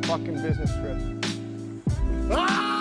Fucking business trip. Ah!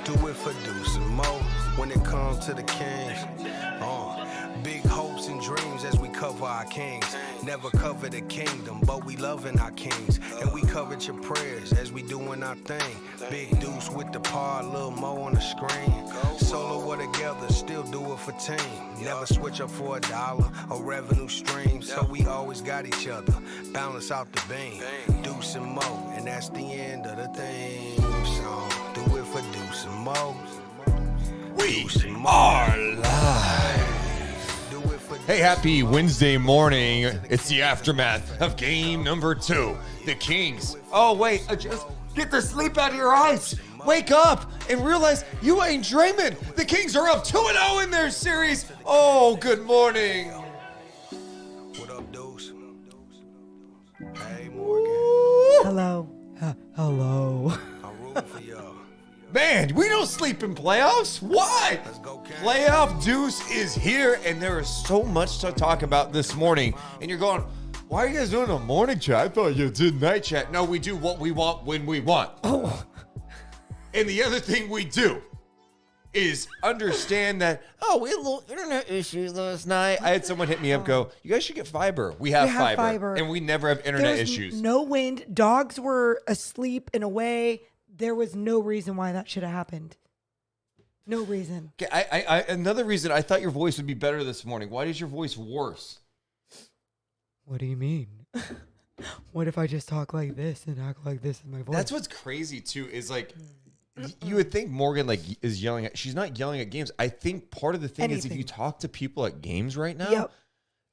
Do it for do some more. when it comes to the Kings. Big hopes and dreams as we cover our kings. Never cover the kingdom, but we loving our kings. And we covered your prayers as we doing our thing. Big Deuce with the par, Lil Mo on the screen. Solo or together, still do it for team. Never switch up for $1 or revenue stream. So we always got each other, balance out the beam. Deuce and Mo, and that's the end of the thing. So do it for Deuce and Mo. We are live. Hey, happy Wednesday morning. It's the aftermath of game number 2. The Kings. Oh, wait. Just get the sleep out of your eyes. Wake up and realize you ain't Draymond. The Kings are up 2-0 in their series. Oh, good morning. What up, Deuce? Hey, Morgan. Hello. Hello. I'm rooting for y'all. Man, we don't sleep in playoffs. Why? Let's go, Cam. Playoff Deuce is here, and there is so much to talk about this morning. And you're going, why are you guys doing a morning chat? I thought you did night chat. No, we do what we want when we want. Oh. And the other thing we do is understand that, we had a little internet issue last night. I had someone hit me up, go, you guys should get fiber. We have fiber. And we never have internet issues. No wind. Dogs were asleep and away. There was no reason why that should have happened. No reason. Okay, I another reason I thought your voice would be better this morning. Why is your voice worse? What do you mean? What if I just talk like this and act like this in my voice? That's what's crazy too, is like you would think Morgan is yelling at, she's not yelling at games. I think part of the thing is if you talk to people at games right now,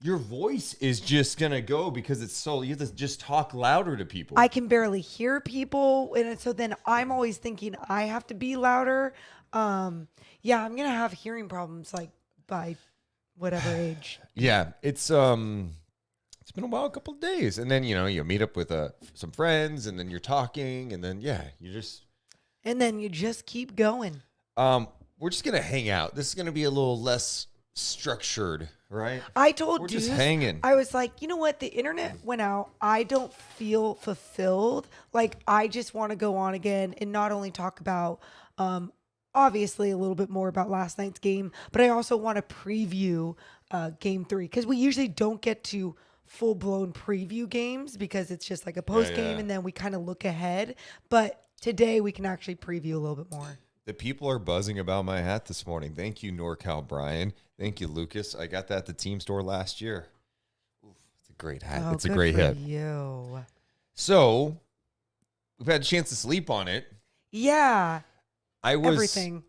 your voice is just going to go because it's so, you have to just talk louder to people. I can barely hear people. And so then I'm always thinking I have to be louder. I'm going to have hearing problems like by whatever age. Yeah. It's been a while, a couple of days. And then, you meet up with some friends and then you're talking and then, And then you just keep going. We're just going to hang out. This is going to be a little less structured, right? I told we're Deuce, just hanging. I was like, you know what? The internet went out. I don't feel fulfilled. Like, I just want to go on again and not only talk about, obviously, a little bit more about last night's game, but I also want to preview game 3 because we usually don't get to full-blown preview games because it's just like a post game and then we kind of look ahead. But today we can actually preview a little bit more. The people are buzzing about my hat this morning. Thank you, NorCal Brian. Thank you, Lucas. I got that at the team store last year. Oof, it's a great hat. Oh, it's a great hit. You. So we've had a chance to sleep on it. Yeah. Everything.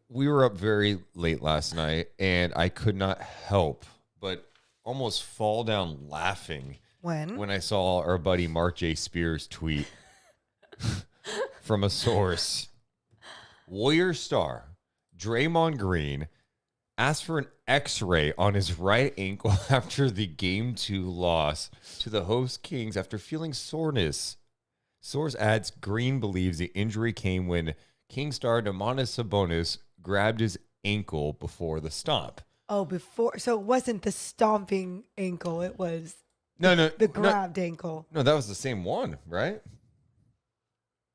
We were up very late last night, and I could not help but almost fall down laughing when I saw our buddy Mark J. Spears tweet from a source. Warrior star Draymond Green asked for an X-ray on his right ankle after the Game 2 loss to the host Kings after feeling soreness. Source adds Green believes the injury came when King star Domantas Sabonis grabbed his ankle before the stomp. Oh, before. So it wasn't the stomping ankle. It was the grabbed ankle. No, that was the same one, right?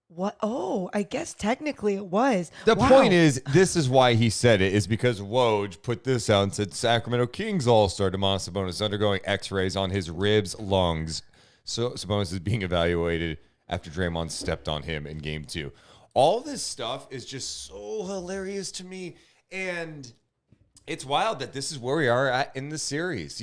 What? Oh, I guess technically it was. The point is, this is why he said it, is because Woj put this out and said Sacramento Kings All-Star Domantas Sabonis undergoing X-rays on his ribs, lungs. So Sabonis is being evaluated after Draymond stepped on him in Game 2. All this stuff is just so hilarious to me, and it's wild that this is where we are at in the series.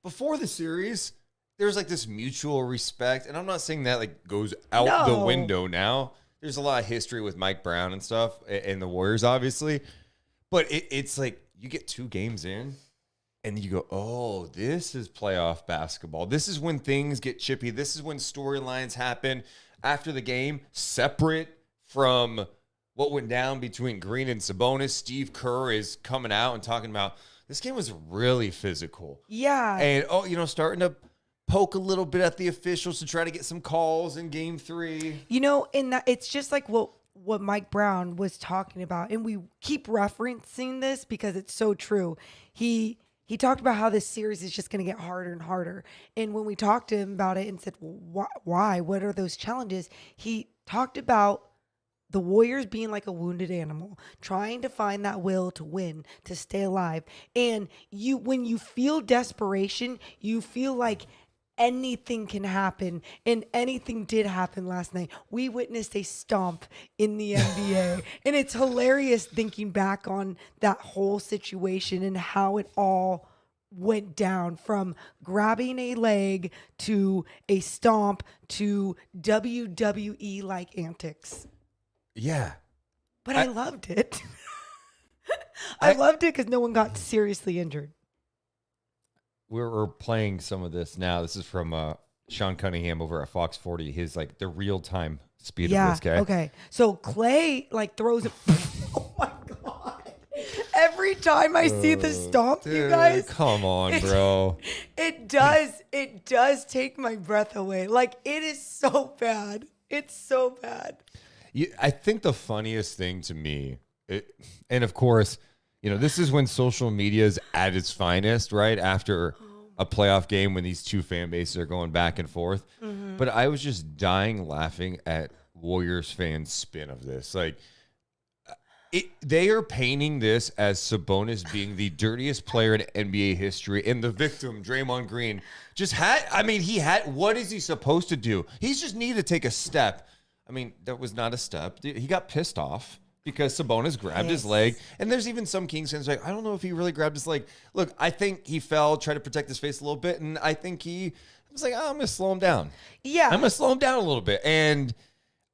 Before the series, there's like this mutual respect, and I'm not saying that like goes out the window now. There's a lot of history with Mike Brown and stuff and the Warriors, obviously, but it's like you get 2 games in and you go, oh, this is playoff basketball. This is when things get chippy. This is when storylines happen after the game, separate from what went down between Green and Sabonis. Steve Kerr is coming out and talking about this game was really physical. Yeah. And, starting to poke a little bit at the officials to try to get some calls in Game 3. And that it's just like what Mike Brown was talking about, and we keep referencing this because it's so true. He talked about how this series is just going to get harder and harder. And when we talked to him about it and said, well, why? What are those challenges? He talked about the Warriors being like a wounded animal, trying to find that will to win, to stay alive. And when you feel desperation, you feel like anything can happen, and anything did happen last night. We witnessed a stomp in the NBA, and it's hilarious thinking back on that whole situation and how it all went down, from grabbing a leg to a stomp to WWE like antics. Yeah. But I loved it. I loved it because no one got seriously injured. We're playing some of this now. This is from Sean Cunningham over at Fox 40. His like the real time speed of this guy. Okay. So Clay like throws it. Oh my God. Every time I see the stomp, Dude, you guys. come on, bro. It does take my breath away. Like, it is so bad. It's so bad. I think the funniest thing to me, and of course, this is when social media is at its finest, right? After a playoff game when these two fan bases are going back and forth. Mm-hmm. But I was just dying laughing at Warriors fans' spin of this. Like, they are painting this as Sabonis being the dirtiest player in NBA history, and the victim, Draymond Green, what is he supposed to do? He's just need to take a step. I mean, that was not a step. He got pissed off because Sabonis grabbed his leg. And there's even some Kings fans like, I don't know if he really grabbed his leg. Look, I think he fell, tried to protect his face a little bit, and I think he was like, I'm going to slow him down. Yeah. I'm going to slow him down a little bit. And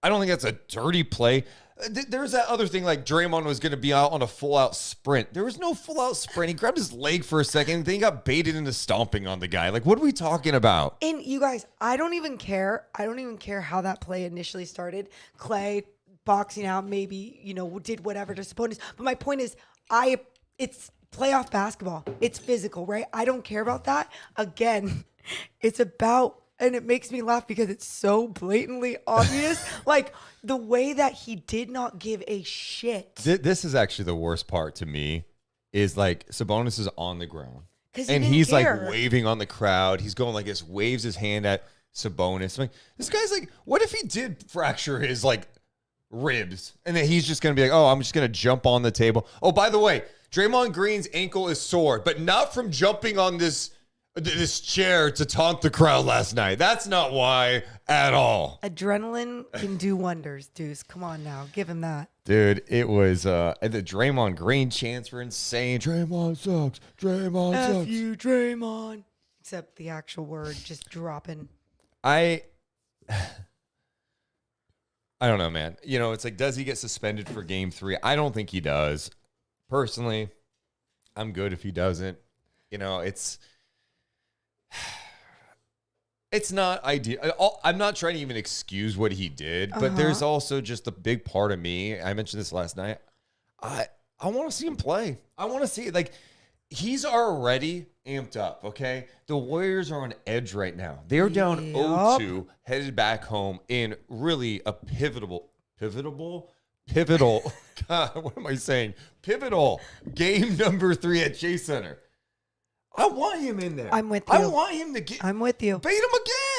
I don't think that's a dirty play. There's that other thing, like Draymond was going to be out on a full-out sprint. There was no full-out sprint. He grabbed his leg for a second, then he got baited into stomping on the guy. Like, what are we talking about? And you guys, I don't even care. I don't even care how that play initially started. Clay boxing out, maybe, did whatever to Sabonis. But my point is, it's playoff basketball. It's physical, right? I don't care about that. Again, it's about, and it makes me laugh because it's so blatantly obvious. Like, the way that he did not give a shit. This is actually the worst part to me, is like Sabonis is on the ground. And he's care. like waving on the crowd. He's going like this, waves his hand at Sabonis. I'm like, this guy's like, what if he did fracture his like ribs? And then he's just going to be like, oh, I'm just going to jump on the table. Oh, by the way, Draymond Green's ankle is sore, but not from jumping on this chair to taunt the crowd last night. That's not why at all. Adrenaline can do wonders, Deuce. Come on now. Give him that. Dude, it was the Draymond Green chants were insane. Draymond sucks. Draymond F sucks. you, Draymond. Except the actual word just dropping. I don't know, man. It's like, does he get suspended for game 3? I don't think he does. Personally, I'm good if he doesn't. It's not ideal. I'm not trying to even excuse what he did, but there's also just a big part of me. I mentioned this last night. I want to see him play. I want to see it. Like, he's already amped up, okay? The Warriors are on edge right now. They're down 0-2, headed back home in really a pivotal, God, what am I saying? Pivotal game number 3 at Chase Center. I want him in there. I'm with you. I want him to get. I'm with you. Bait him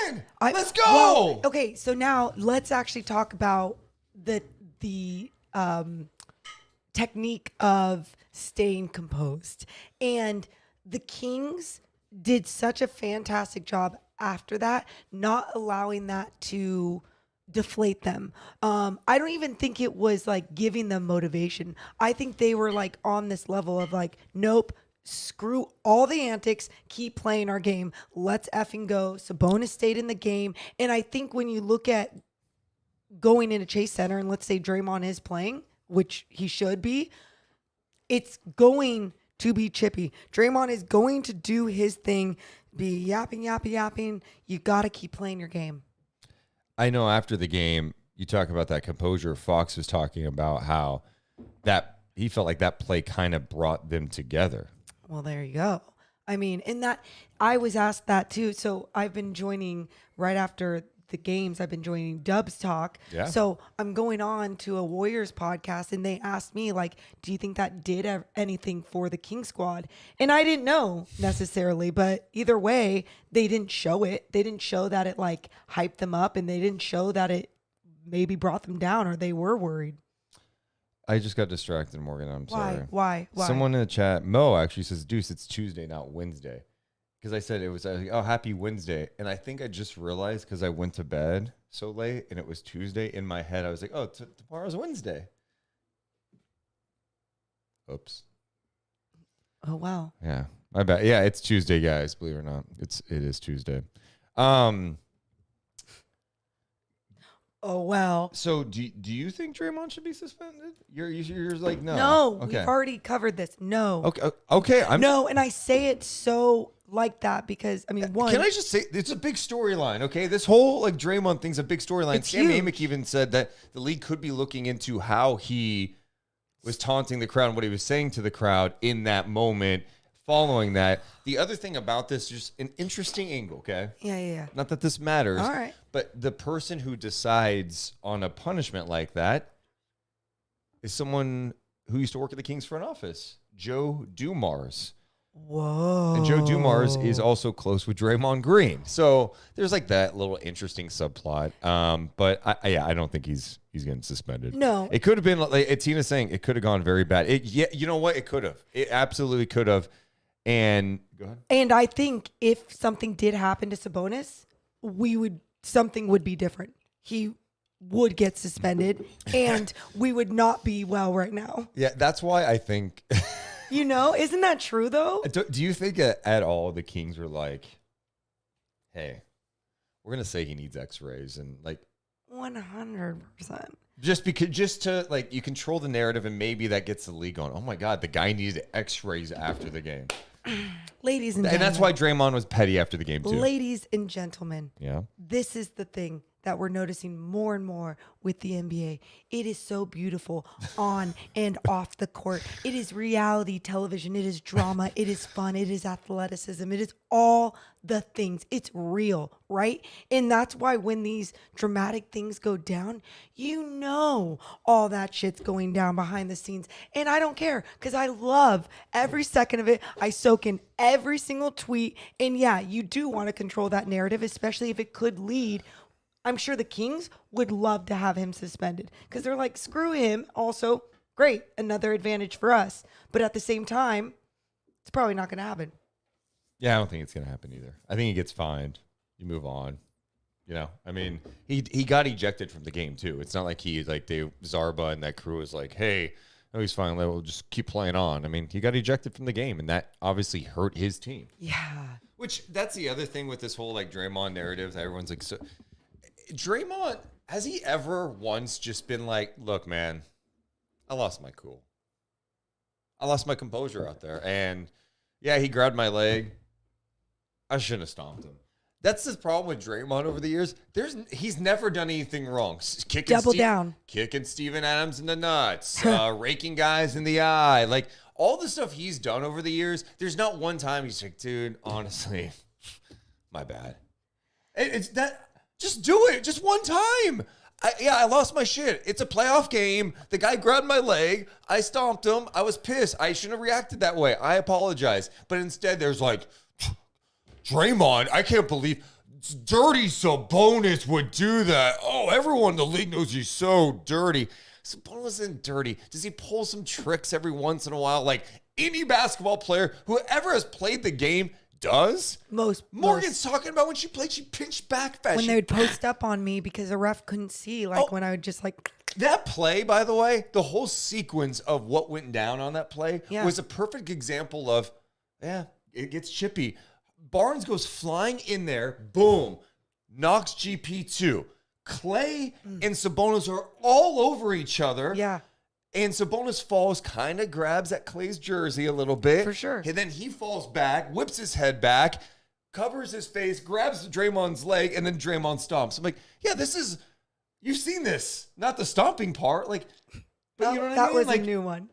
again. Let's go. Well, okay, so now let's actually talk about the technique of staying composed. And the Kings did such a fantastic job after that, not allowing that to deflate them. I don't even think it was like giving them motivation. I think they were like on this level of like, nope, screw all the antics, keep playing our game. Let's effing go. Sabonis stayed in the game. And I think when you look at going into Chase Center and let's say Draymond is playing, which he should be, it's going to be chippy. Draymond is going to do his thing, be yapping. You got to keep playing your game. I know after the game, you talk about that composure. Fox was talking about how that he felt like that play kind of brought them together. Well, there you go. I mean, in that, I was asked that too. So I've been joining right after the games. I've been joining Dubs Talk. Yeah. So I'm going on to a Warriors podcast, and they asked me, like, do you think that did anything for the King squad? And I didn't know necessarily, but either way, they didn't show it. They didn't show that it like hyped them up, and they didn't show that it maybe brought them down, or they were worried. I just got distracted, Morgan. I'm sorry. Why? Someone in the chat, Mo, actually says, Deuce, it's Tuesday, not Wednesday. Because I said it was, I was like, oh, happy Wednesday. And I think I just realized because I went to bed so late and it was Tuesday. In my head, I was like, oh, tomorrow's Wednesday. Oops. Oh, wow. Yeah, my bad. Yeah, it's Tuesday, guys. Believe it or not, it is Tuesday. Oh, wow. So do you think Draymond should be suspended? You're like no. No, Okay. we've already covered this. No. Okay. No, and I say it so like that because I mean, one. Can I just say it's a big storyline? Okay, this whole like Draymond thing's a big storyline. It's Sam huge. Amick even said that the league could be looking into how he was taunting the crowd and what he was saying to the crowd in that moment. Following that, the other thing about this, just an interesting angle. Okay. Yeah. Not that this matters. All right. But the person who decides on a punishment like that is someone who used to work at the Kings front office, Joe Dumars. Whoa. And Joe Dumars is also close with Draymond Green. So there's like that little interesting subplot. But I don't think he's getting suspended. No. It could have been, like Tina's saying, it could have gone very bad. You know what? It could have. It absolutely could have. And go ahead. And I think if something did happen to Sabonis, something would be different. He would get suspended and we would not be well right now. Yeah, that's why I think. You know, isn't that true though? Do you think at all the Kings were like, hey, we're going to say he needs x-rays and like 100%. just to like you control the narrative and maybe that gets the league on, oh my God, the guy needed x-rays after the game. Ladies and gentlemen. And that's why Draymond was petty after the game too. Ladies and gentlemen. Yeah. This is the thing that we're noticing more and more with the NBA. It is so beautiful on and off the court. It is reality television. It is drama. It is fun. It is athleticism. It is all the things. It's real, right? And that's why when these dramatic things go down, you know all that shit's going down behind the scenes. And I don't care because I love every second of it. I soak in every single tweet. And yeah, you do want to control that narrative, especially if it could lead. I'm sure the Kings would love to have him suspended because they're like, screw him. Also, great, another advantage for us. But at the same time, it's probably not going to happen. Yeah, I don't think it's going to happen either. I think he gets fined. You move on. You know, I mean, he got ejected from the game too. It's not like Zarba and that crew was like, hey, no, he's fine. We'll just keep playing on. I mean, he got ejected from the game, and that obviously hurt his team. Yeah. Which that's the other thing with this whole like Draymond narrative. Everyone's like, so Draymond, has he ever once just been like, look, man, I lost my cool. I lost my composure out there. And yeah, he grabbed my leg. I shouldn't have stomped him. That's the problem with Draymond over the years. He's never done anything wrong. Double down. Kicking Steven Adams in the nuts, raking guys in the eye. Like all the stuff he's done over the years, there's not one time he's like, dude, honestly, my bad. It's that. Just do it. Just one time. I lost my shit. It's a playoff game. The guy grabbed my leg. I stomped him. I was pissed. I shouldn't have reacted that way. I apologize. But instead, there's like, Draymond, I can't believe dirty Sabonis would do that. Oh, everyone in the league knows he's so dirty. Sabonis isn't dirty. Does he pull some tricks every once in a while? Like any basketball player, whoever has played the game, does. Morgan's talking about when she played, she pinched back fast. When they would post up on me because a ref couldn't see, when I would just like. That play, by the way, the whole sequence of what went down on that play was a perfect example of, it gets chippy. Barnes goes flying in there, boom, knocks GP2. Clay and Sabonis are all over each other. Yeah. And Sabonis falls, kind of grabs at Clay's jersey a little bit. For sure. And then he falls back, whips his head back, covers his face, grabs Draymond's leg, and then Draymond stomps. I'm like, yeah, you've seen this. Not the stomping part. Like, but you know what I mean? That was like, a new one.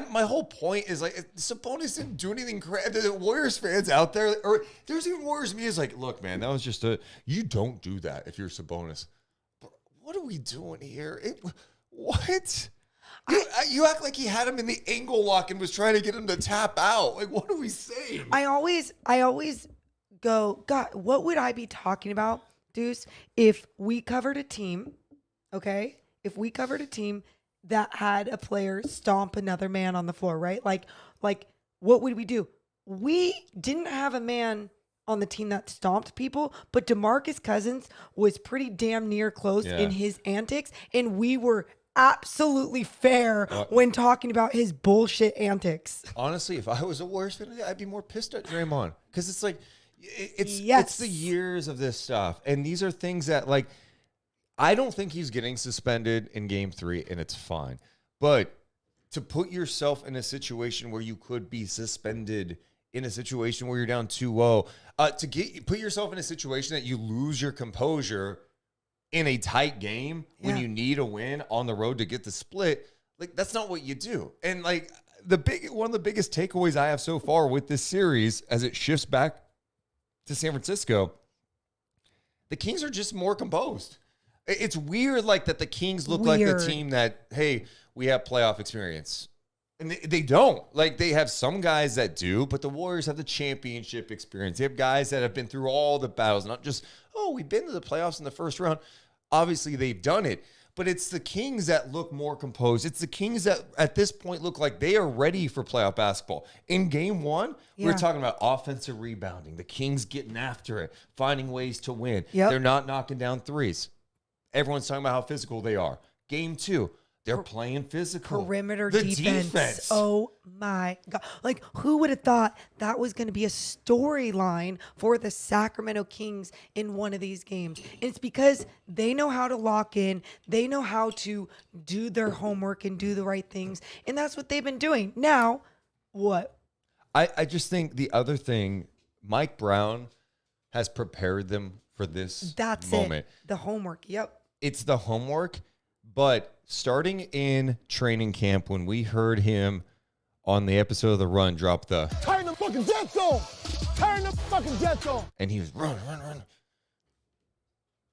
My whole point is, like, Sabonis didn't do anything crazy. The Warriors fans out there, or there's even Warriors me is like, look, man, that was just you don't do that if you're Sabonis. But what are we doing here? What? You act like he had him in the angle lock and was trying to get him to tap out. Like, what are we saying? I always go, God, what would I be talking about, Deuce, if we covered a team okay? If we covered a team that had a player stomp another man on the floor, right? Like what would we do? We didn't have a man on the team that stomped people, but DeMarcus Cousins was pretty damn near close in his antics, and we were absolutely fair when talking about his bullshit antics. Honestly, if I was a Warriors fan, I'd be more pissed at Draymond because it's like it's the years of this stuff, and these are things that like I don't think he's getting suspended in Game 3, and it's fine, but to put yourself in a situation where you could be suspended in a situation where you're down 2-0, put yourself in a situation that you lose your composure in a tight game when you need a win on the road to get the split, like that's not what you do. And like one of the biggest takeaways I have so far with this series as it shifts back to San Francisco, the Kings are just more composed. It's weird like that the Kings look like the team that, hey, we have playoff experience. And they don't. Like, they have some guys that do, but the Warriors have the championship experience. They have guys that have been through all the battles, not just, we've been to the playoffs in the first round. Obviously, they've done it. But it's the Kings that look more composed. It's the Kings that, at this point, look like they are ready for playoff basketball. In Game 1, we were talking about offensive rebounding. The Kings getting after it, finding ways to win. They're not knocking down threes. Everyone's talking about how physical they are. Game 2. They're playing physical. Perimeter defense. Oh my God. Like, who would have thought that was going to be a storyline for the Sacramento Kings in one of these games? And it's because they know how to lock in. They know how to do their homework and do the right things. And that's what they've been doing. Now, what? I just think the other thing, Mike Brown has prepared them for this moment. The homework. Yep. It's the homework, but starting in training camp, when we heard him on the episode of The Run drop the Turn the fucking jet zone! Turn the fucking jet zone! And he was run.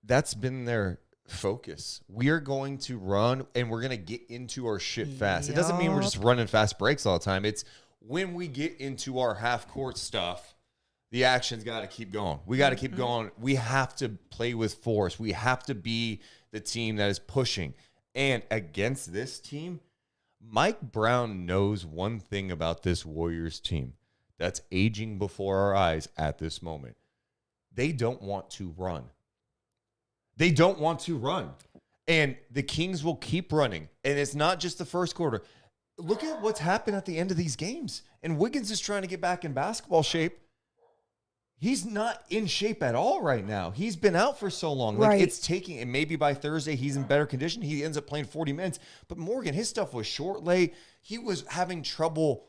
That's been their focus. We are going to run and we're going to get into our shit fast. It doesn't mean we're just running fast breaks all the time. It's when we get into our half court stuff, the action's got to keep going. We got to keep going. We have to play with force. We have to be the team that is pushing. And against this team, Mike Brown knows one thing about this Warriors team that's aging before our eyes at this moment. They don't want to run. They don't want to run. And the Kings will keep running. And it's not just the first quarter. Look at what's happened at the end of these games. And Wiggins is trying to get back in basketball shape. He's not in shape at all right now. He's been out for so long. Like it's taking, and maybe by Thursday he's in better condition. He ends up playing 40 minutes. But Morgan, his stuff was short late. He was having trouble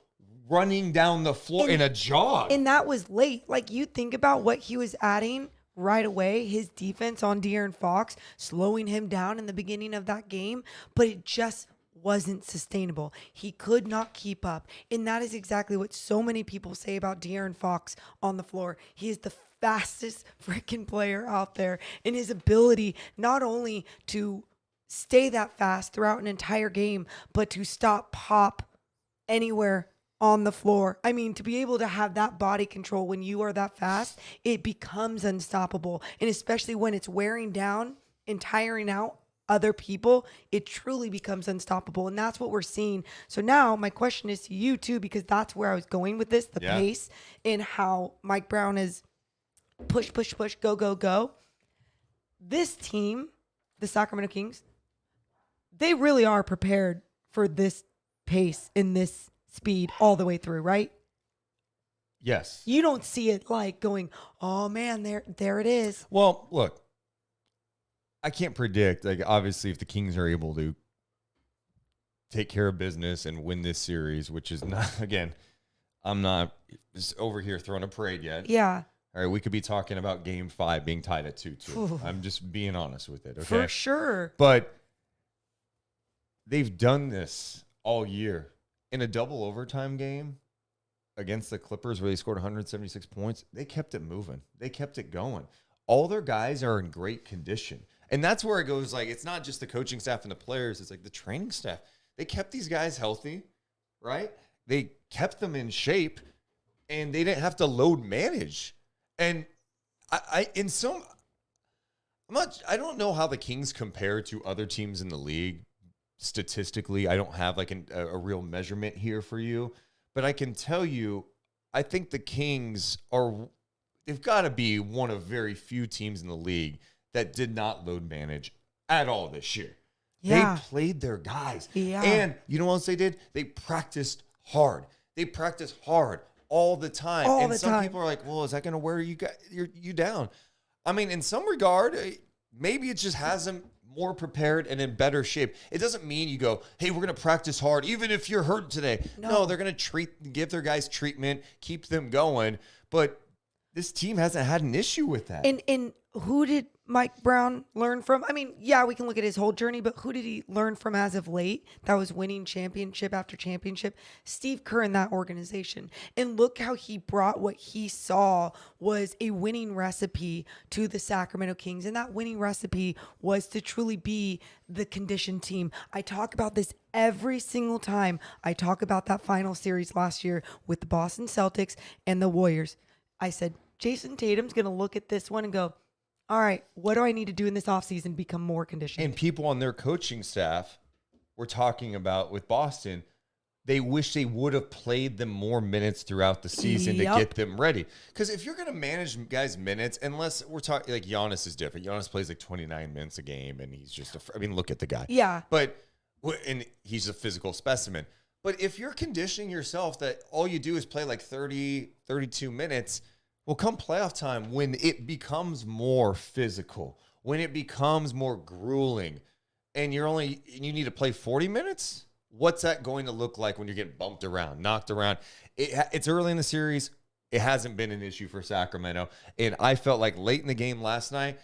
running down the floor in a jog. And that was late. Like, you think about what he was adding right away, his defense on De'Aaron Fox, slowing him down in the beginning of that game. But it just wasn't sustainable. He could not keep up. And that is exactly what so many people say about De'Aaron Fox on the floor. He is the fastest freaking player out there. And his ability not only to stay that fast throughout an entire game, but to stop pop anywhere on the floor. I mean, to be able to have that body control when you are that fast, it becomes unstoppable. And especially when it's wearing down and tiring out other people, it truly becomes unstoppable. And that's what we're seeing. So now my question is to you too, because that's where I was going with this, the pace and how Mike Brown is push, go, go, go. This team, the Sacramento Kings, they really are prepared for this pace and this speed all the way through, right? Yes. You don't see it like going, oh man, there it is. Well, look, I can't predict, like, obviously, if the Kings are able to take care of business and win this series, which is not, again, I'm not just over here throwing a parade yet. Yeah. All right, we could be talking about Game 5 being tied at 2-2. I'm just being honest with it, okay? For sure. But they've done this all year. In a double overtime game against the Clippers where they scored 176 points, they kept it moving. They kept it going. All their guys are in great condition. And that's where it goes, like, it's not just the coaching staff and the players. It's like the training staff. They kept these guys healthy, right? They kept them in shape, and they didn't have to load manage. And I don't know how the Kings compare to other teams in the league statistically. I don't have like a real measurement here for you, but I can tell you, I think the Kings they've got to be one of very few teams in the league that did not load manage at all this year. Yeah. They played their guys. Yeah. And you know what else they did? They practiced hard. They practiced hard all the time. All and the some time. people are like, well, is that going to wear you down? I mean, in some regard, maybe it just has them more prepared and in better shape. It doesn't mean you go, hey, we're going to practice hard, even if you're hurt today. No, they're going to give their guys treatment, keep them going. But this team hasn't had an issue with that. And who did Mike Brown learn from? I mean, yeah, we can look at his whole journey, but who did he learn from as of late that was winning championship after championship? Steve Kerr in that organization. And look how he brought what he saw was a winning recipe to the Sacramento Kings. And that winning recipe was to truly be the conditioned team. I talk about this every single time I talk about that final series last year with the Boston Celtics and the Warriors. I said, Jason Tatum's going to look at this one and go, all right, what do I need to do in this offseason to become more conditioned? And people on their coaching staff were talking about with Boston, they wish they would have played them more minutes throughout the season to get them ready. Because if you're going to manage guys' minutes, unless we're talking like Giannis is different. Giannis plays like 29 minutes a game, and he's just look at the guy. Yeah. And he's a physical specimen. But if you're conditioning yourself that all you do is play like 30, 32 minutes, well, come playoff time, when it becomes more physical, when it becomes more grueling, and you need to play 40 minutes, what's that going to look like when you're getting bumped around, knocked around? It's early in the series. It hasn't been an issue for Sacramento. And I felt like late in the game last night,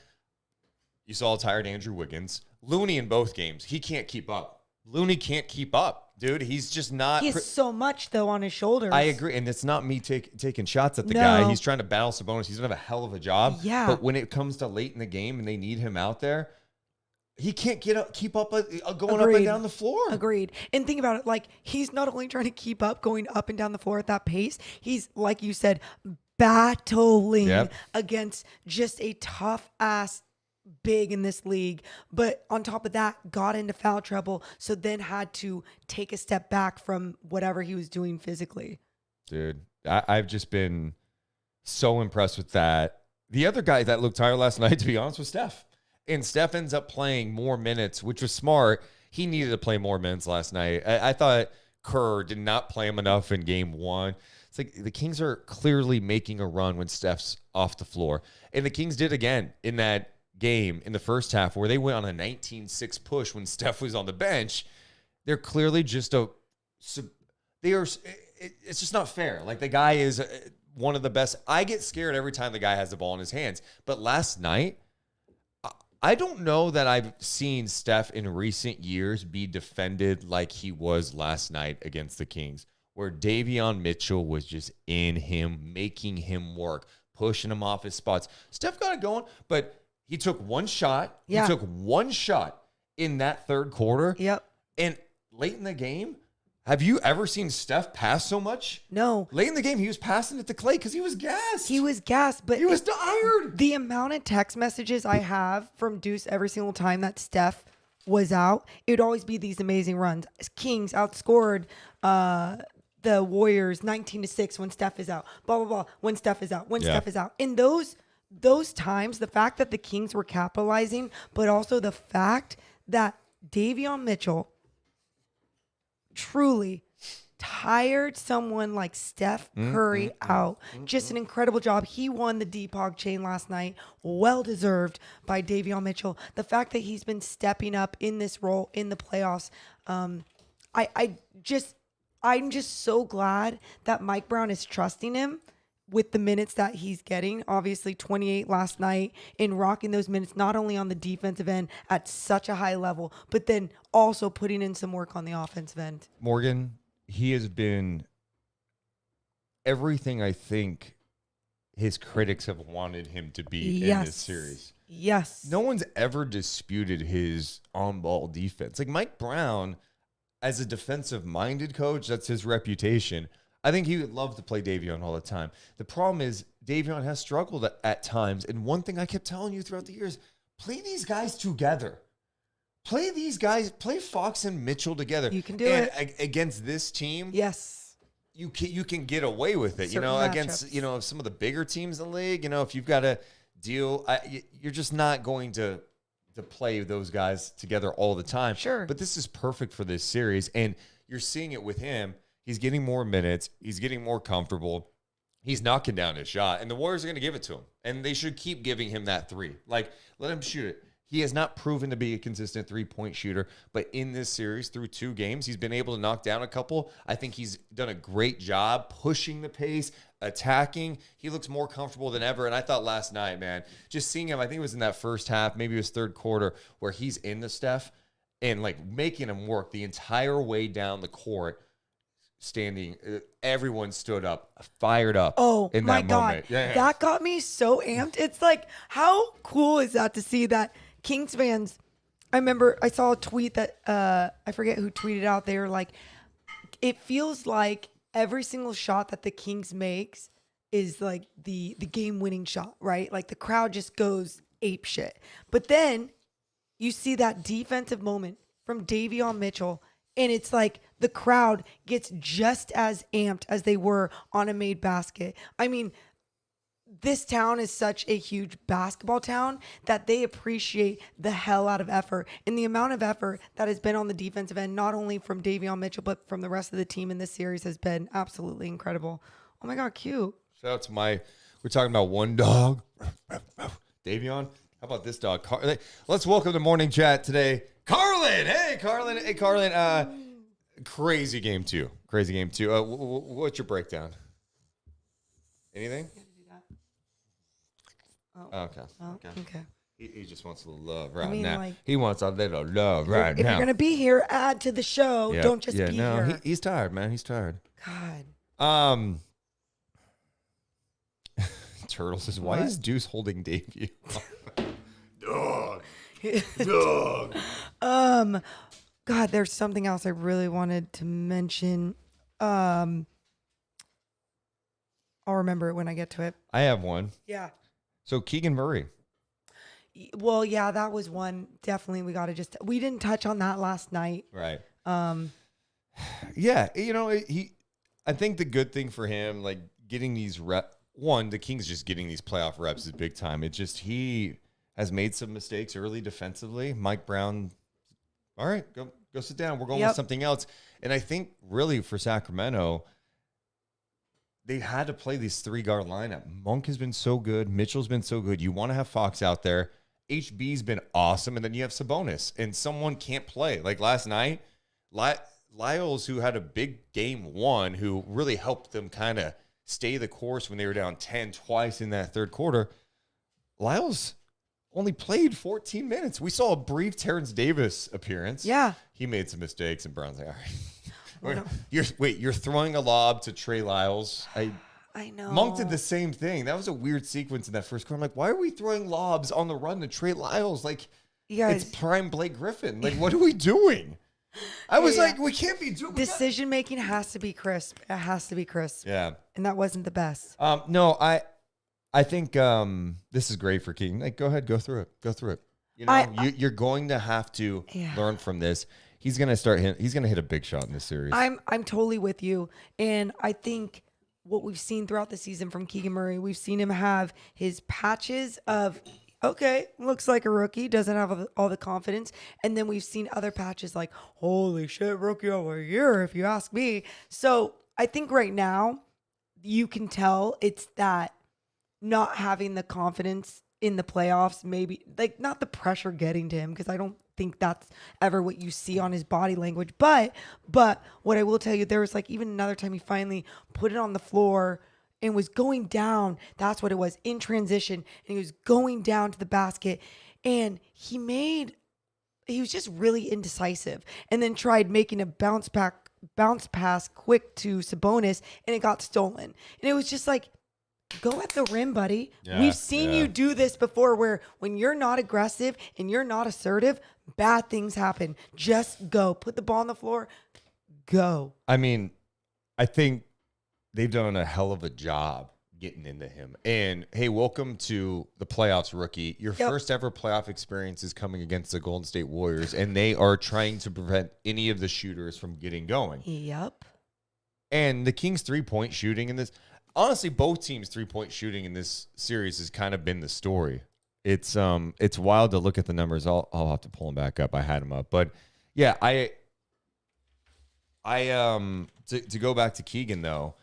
you saw a tired Andrew Wiggins. Looney in both games, he can't keep up. Looney can't keep up. Dude, he's just not. He has so much, though, on his shoulders. I agree. And it's not me taking shots at the guy. He's trying to battle Sabonis. He's going to have a hell of a job. Yeah. But when it comes to late in the game and they need him out there, he can't keep up going up and down the floor. Agreed. And think about it. Like, he's not only trying to keep up going up and down the floor at that pace, he's, like you said, battling against just a tough-ass big in this league, but on top of that, got into foul trouble, so then had to take a step back from whatever he was doing physically. Dude, I've just been so impressed with that. The other guy that looked tired last night, to be honest, was Steph. And Steph ends up playing more minutes, which was smart. He needed to play more minutes last night. I thought Kerr did not play him enough in game one. It's like the Kings are clearly making a run when Steph's off the floor. And the Kings did again in that game in the first half where they went on a 19-6 push when Steph was on the bench. They're clearly just it's just not fair. Like, the guy is one of the best. I get scared every time the guy has the ball in his hands. But last night, I don't know that I've seen Steph in recent years be defended like he was last night against the Kings, where Davion Mitchell was just in him, making him work, pushing him off his spots. Steph got it going, but he took one shot. Yeah. He took one shot in that third quarter. Yep. And late in the game, have you ever seen Steph pass so much? No. Late in the game, he was passing it to Clay because he was gassed. He was gassed, but He was tired. The amount of text messages I have from Deuce every single time that Steph was out, it would always be these amazing runs. Kings outscored the Warriors 19-6 when Steph is out. Blah, blah, blah. When Steph is out. When Steph is out. In those times, the fact that the Kings were capitalizing, but also the fact that Davion Mitchell truly tired someone like Steph Curry out. Just an incredible job. He won the Deep Hog chain last night. Well deserved by Davion Mitchell. The fact that he's been stepping up in this role in the playoffs, I'm just so glad that Mike Brown is trusting him with the minutes that he's getting. Obviously 28 last night, and rocking those minutes not only on the defensive end at such a high level, but then also putting in some work on the offensive end. Morgan, he has been everything I think his critics have wanted him to be in this series. Yes. No one's ever disputed his on-ball defense. Like, Mike Brown, as a defensive-minded coach, that's his reputation. I think he would love to play Davion all the time. The problem is Davion has struggled at times. And one thing I kept telling you throughout the years, play these guys together. Play these guys, play Fox and Mitchell together. You can do it. Against this team. Yes. You can get away with it, Certain against, matchups. some of the bigger teams in the league. If you've got to deal, you're just not going to play those guys together all the time. Sure. But this is perfect for this series. And you're seeing it with him. He's getting more minutes. He's getting more comfortable. He's knocking down his shot. And the Warriors are going to give it to him. And they should keep giving him that three. Like, let him shoot it. He has not proven to be a consistent three-point shooter, but in this series, through 2 games, he's been able to knock down a couple. I think he's done a great job pushing the pace, attacking. He looks more comfortable than ever, and I thought last night, man, just seeing him, I think it was in that first half, maybe it was third quarter, where he's in the Steph and, like, making him work the entire way down the court, standing. Everyone stood up, fired up. Oh, in my that God. moment. Yeah. That got me so amped. It's like, how cool is that to see that Kings fans? I remember I saw a tweet that I forget who tweeted out. They were like, it feels like every single shot that the Kings makes is like the game-winning shot, right? Like the crowd just goes ape shit. But then you see that defensive moment from Davion Mitchell, and it's like the crowd gets just as amped as they were on a made basket. I mean, this town is such a huge basketball town that they appreciate the hell out of effort, and the amount of effort that has been on the defensive end, not only from Davion Mitchell, but from the rest of the team in this series, has been absolutely incredible. Oh my God, cute. Shout out to we're talking about one dog. Davion, how about this dog? Let's welcome to Morning Chat today, Carlin. Hey, Carlin. Hey, Carlin. Crazy game two. What's your breakdown? Anything? Oh. Okay. He just wants a little love right now. Like, he wants a little love right now. If you're going to be here, add to the show. Yep. Don't just be here. He's tired, man. He's tired. God. Turtles says, why is Deuce holding Davey? Dog. God, there's something else I really wanted to mention. I'll remember it when I get to it. I have one. Yeah. So Keegan Murray. Well, yeah, that was one. Definitely, we didn't touch on that last night. Right. Yeah, I think the good thing for him, like getting these the Kings just getting these playoff reps is big time. It just, he has made some mistakes early defensively. Mike Brown, all right, go sit down. We're going with something else. And I think really for Sacramento, they had to play this 3-guard lineup. Monk has been so good. Mitchell's been so good. You want to have Fox out there. HB's been awesome. And then you have Sabonis. And someone can't play. Like last night, Lyles, who had a big game 1, who really helped them kind of stay the course when they were down 10 twice in that third quarter. Lyles only played 14 minutes. We saw a brief Terrence Davis appearance. Yeah. He made some mistakes, and Brown's like, all right. No. You're throwing a lob to Trey Lyles. I know. Monk did the same thing. That was a weird sequence in that first quarter. I'm like, why are we throwing lobs on the run to Trey Lyles? Like, it's prime Blake Griffin. Like, what are we doing? I was like, we can't be doing decision making has to be crisp. It has to be crisp. Yeah. And that wasn't the best. No, I think this is great for King. Like, go ahead, go through it. You're going to have to learn from this. He's gonna hit a big shot in this series. I'm totally with you. And I think what we've seen throughout the season from Keegan Murray, we've seen him have his patches of, okay, looks like a rookie, doesn't have all the confidence. And then we've seen other patches like, holy shit, rookie of the year, if you ask me. So I think right now you can tell it's that not having the confidence in the playoffs, maybe like not the pressure getting to him, because I don't think that's ever what you see on his body language. But what I will tell you, there was like even another time he finally put it on the floor and was going down. That's what it was, in transition. And he was going down to the basket, and he was just really indecisive, and then tried making a bounce pass quick to Sabonis, and it got stolen. And it was just like, go at the rim, buddy. Yeah, we've seen you do this before, where when you're not aggressive and you're not assertive, bad things happen. Just go. Put the ball on the floor. Go. I mean, I think they've done a hell of a job getting into him. And hey, welcome to the playoffs, rookie. Your first ever playoff experience is coming against the Golden State Warriors, and they are trying to prevent any of the shooters from getting going. Yep. And the Kings 3-point shooting in this, honestly, both teams 3-point shooting in this series has kind of been the story. It's wild to look at the numbers. I'll have to pull them back up. I had them up, but yeah, to go back to Keegan though,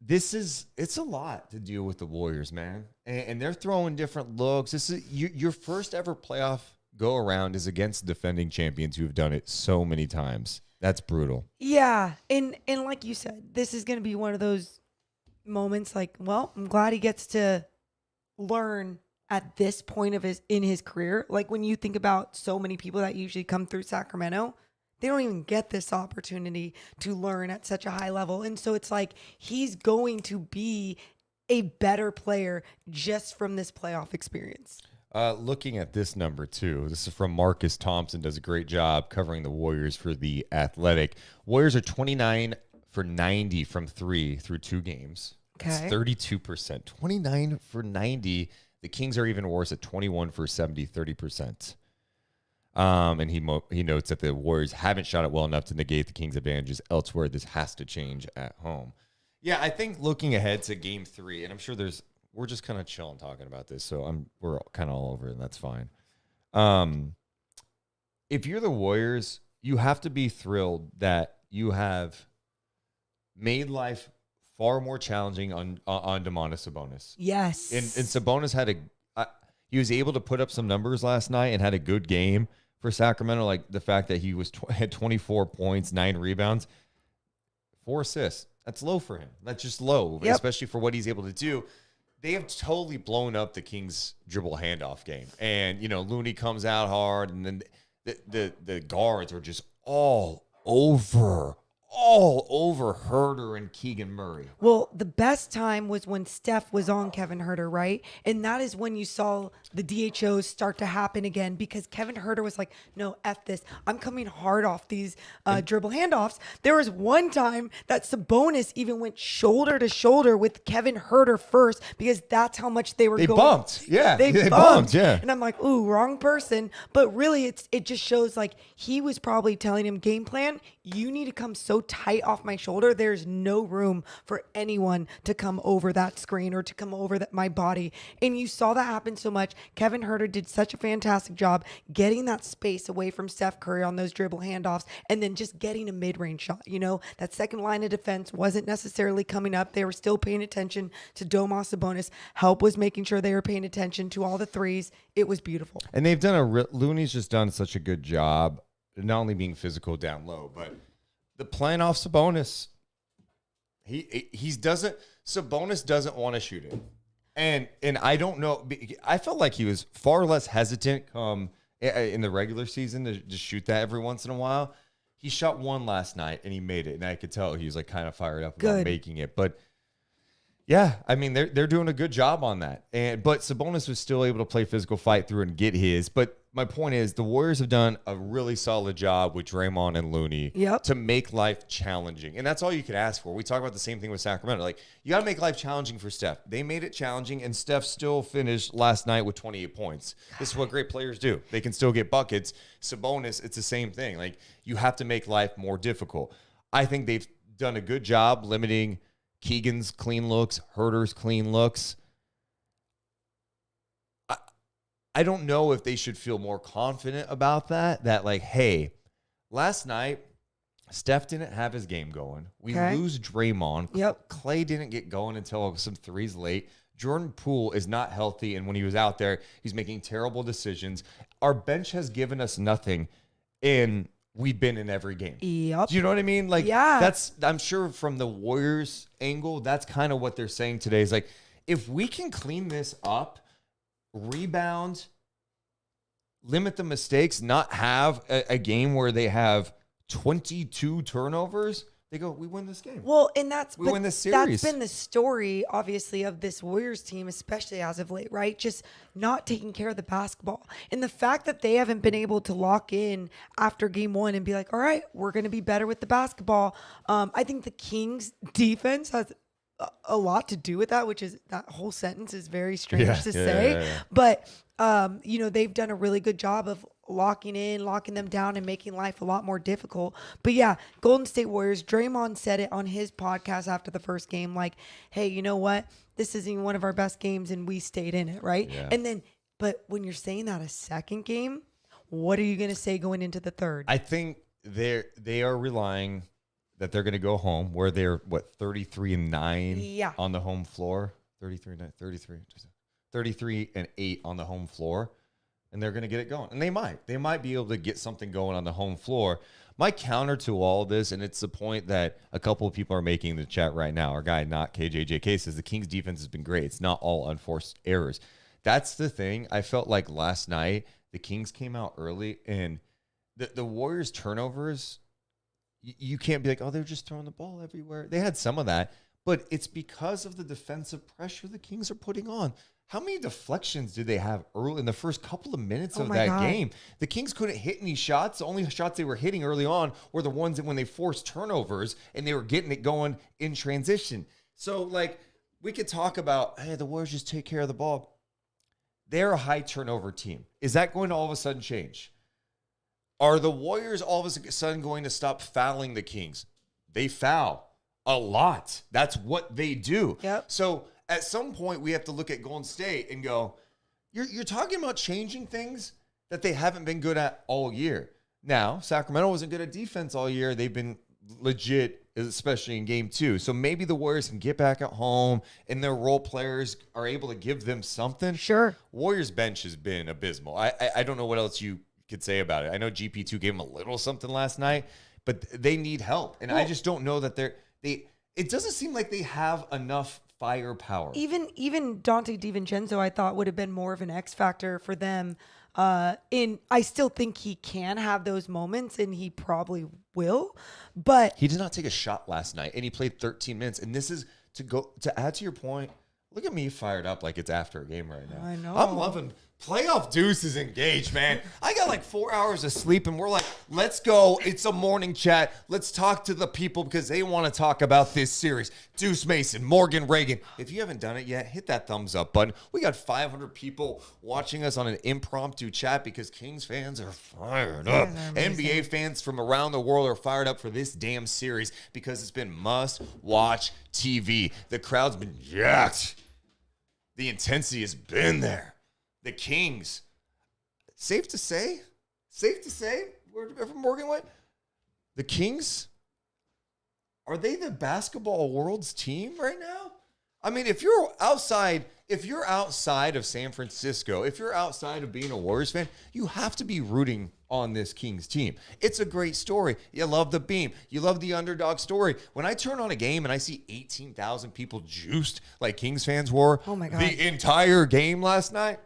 it's a lot to deal with the Warriors, man, and they're throwing different looks. This is your first ever playoff go around is against defending champions who have done it so many times. That's brutal. Yeah, and like you said, this is going to be one of those moments. Like, well, I'm glad he gets to learn at this point of in his career. Like when you think about so many people that usually come through Sacramento, they don't even get this opportunity to learn at such a high level. And so it's like he's going to be a better player just from this playoff experience. Looking at this number too, this is from Marcus Thompson, does a great job covering the Warriors for The Athletic. Warriors are 29 for 90 from 3 through 2 games. Okay. It's 32%. 29 for 90. The Kings are even worse at 21 for 70, 30%. And he notes that the Warriors haven't shot it well enough to negate the Kings' advantages elsewhere. This has to change at home. Yeah, I think looking ahead to Game 3, and I'm sure we're just kind of chilling talking about this, so we're kind of all over it, and that's fine. If you're the Warriors, you have to be thrilled that you have made life far more challenging on Domantas Sabonis. Yes. And Sabonis he was able to put up some numbers last night and had a good game for Sacramento. Like the fact that he had 24 points, 9 rebounds, 4 assists. That's low for him. That's just low, especially for what he's able to do. They have totally blown up the Kings dribble handoff game. And, Looney comes out hard, and then the guards are just all over Herter and Keegan Murray. Well, the best time was when Steph was on Kevin Herter, right? And that is when you saw the DHOs start to happen again, because Kevin Herter was like, no, F this. I'm coming hard off these dribble handoffs. There was one time that Sabonis even went shoulder to shoulder with Kevin Herter first, because that's how much they were going. Bumped. Yeah. They bumped. Yeah. And I'm like, ooh, wrong person. But really, it just shows like he was probably telling him, game plan, you need to come so tight off my shoulder. There's no room for anyone to come over that screen or to come over my body. And you saw that happen so much. Kevin Herter did such a fantastic job getting that space away from Steph Curry on those dribble handoffs, and then just getting a mid-range shot. That second line of defense wasn't necessarily coming up. They were still paying attention to Domas Sabonis. Help was making sure they were paying attention to all the threes. It was beautiful. And they've done Looney's just done such a good job, not only being physical down low, but the playing off Sabonis. Sabonis doesn't want to shoot it. And I don't know. I felt like he was far less hesitant in the regular season to just shoot that every once in a while. He shot one last night and he made it, and I could tell he was like kind of fired up about making it. But yeah, I mean they're doing a good job on that. But Sabonis was still able to play physical fight through and get his. But my point is the Warriors have done a really solid job with Draymond and Looney to make life challenging. And that's all you could ask for. We talk about the same thing with Sacramento. Like, you got to make life challenging for Steph. They made it challenging, and Steph still finished last night with 28 points. This is what great players do. They can still get buckets. Sabonis, it's the same thing. Like, you have to make life more difficult. I think they've done a good job limiting Keegan's clean looks, Herter's clean looks. I don't know if they should feel more confident about that. That like, hey, last night, Steph didn't have his game going. We lose Draymond. Yep. Clay didn't get going until some threes late. Jordan Poole is not healthy, and when he was out there, he's making terrible decisions. Our bench has given us nothing, and we've been in every game. Yep. Do you know what I mean? Like, yeah. I'm sure from the Warriors angle, that's kind of what they're saying today. Is like, if we can clean this up, rebound, limit the mistakes, not have a game where they have 22 turnovers, they go, we win this game. Well, and we win this series. That's been the story, obviously, of this Warriors team, especially as of late, right? Just not taking care of the basketball. And the fact that they haven't been able to lock in after game 1 and be like, all right, we're going to be better with the basketball. I think the Kings defense has a lot to do with that, which is that whole sentence is very strange to Yeah, say. yeah, yeah. But, they've done a really good job of locking them down and making life a lot more difficult. But yeah, Golden State Warriors, Draymond said it on his podcast after the first game, like, hey, you know what? This isn't one of our best games and we stayed in it, right? Yeah. And then, but when you're saying that a second game, what are you going to say going into the third? I think they are relying that they're going to go home where they're 33-9 on the home floor, 33-8 on the home floor, and they're going to get it going. And they might be able to get something going on the home floor. My counter to all of this, and it's the point that a couple of people are making in the chat right now. Our guy, not KJJK, says the Kings defense has been great. It's not all unforced errors. That's the thing. I felt like last night the Kings came out early, and the Warriors turnovers, you can't be like, oh, they're just throwing the ball everywhere. They had some of that, but it's because of the defensive pressure the Kings are putting on. How many deflections did they have early in the first couple of minutes of that game? The Kings couldn't hit any shots. The only shots they were hitting early on were the ones that when they forced turnovers and they were getting it going in transition. So, like, we could talk about, hey, the Warriors just take care of the ball. They're a high turnover team. Is that going to all of a sudden change? Are the Warriors all of a sudden going to stop fouling the Kings? They foul a lot. That's what they do. Yep. So at some point, we have to look at Golden State and go, you're talking about changing things that they haven't been good at all year. Now, Sacramento wasn't good at defense all year. They've been legit, especially in game 2. So maybe the Warriors can get back at home and their role players are able to give them something. Sure. Warriors bench has been abysmal. I don't know what else you could say about it. I know GP2 gave them a little something last night, but they need help. And I just don't know that it doesn't seem like they have enough firepower. Even Dante DiVincenzo, I thought would have been more of an X factor for them. I still think he can have those moments, and he probably will. But he did not take a shot last night, and he played 13 minutes. And this is to add to your point. Look at me fired up like it's after a game right now. I know. I'm loving playoff Deuce is engaged, man. I got like 4 hours of sleep, and we're like, let's go. It's a morning chat. Let's talk to the people because they want to talk about this series. Deuce Mason, Morgan Reagan. If you haven't done it yet, hit that thumbs up button. We got 500 people watching us on an impromptu chat because Kings fans are fired up. NBA fans from around the world are fired up for this damn series because it's been must-watch TV. The crowd's been jacked. The intensity has been there. The Kings, safe to say, wherever Morgan went, the Kings, are they the basketball world's team right now? I mean, if you're outside of San Francisco, if you're outside of being a Warriors fan, you have to be rooting on this Kings team. It's a great story. You love the beam. You love the underdog story. When I turn on a game and I see 18,000 people juiced like Kings fans were the entire game last night,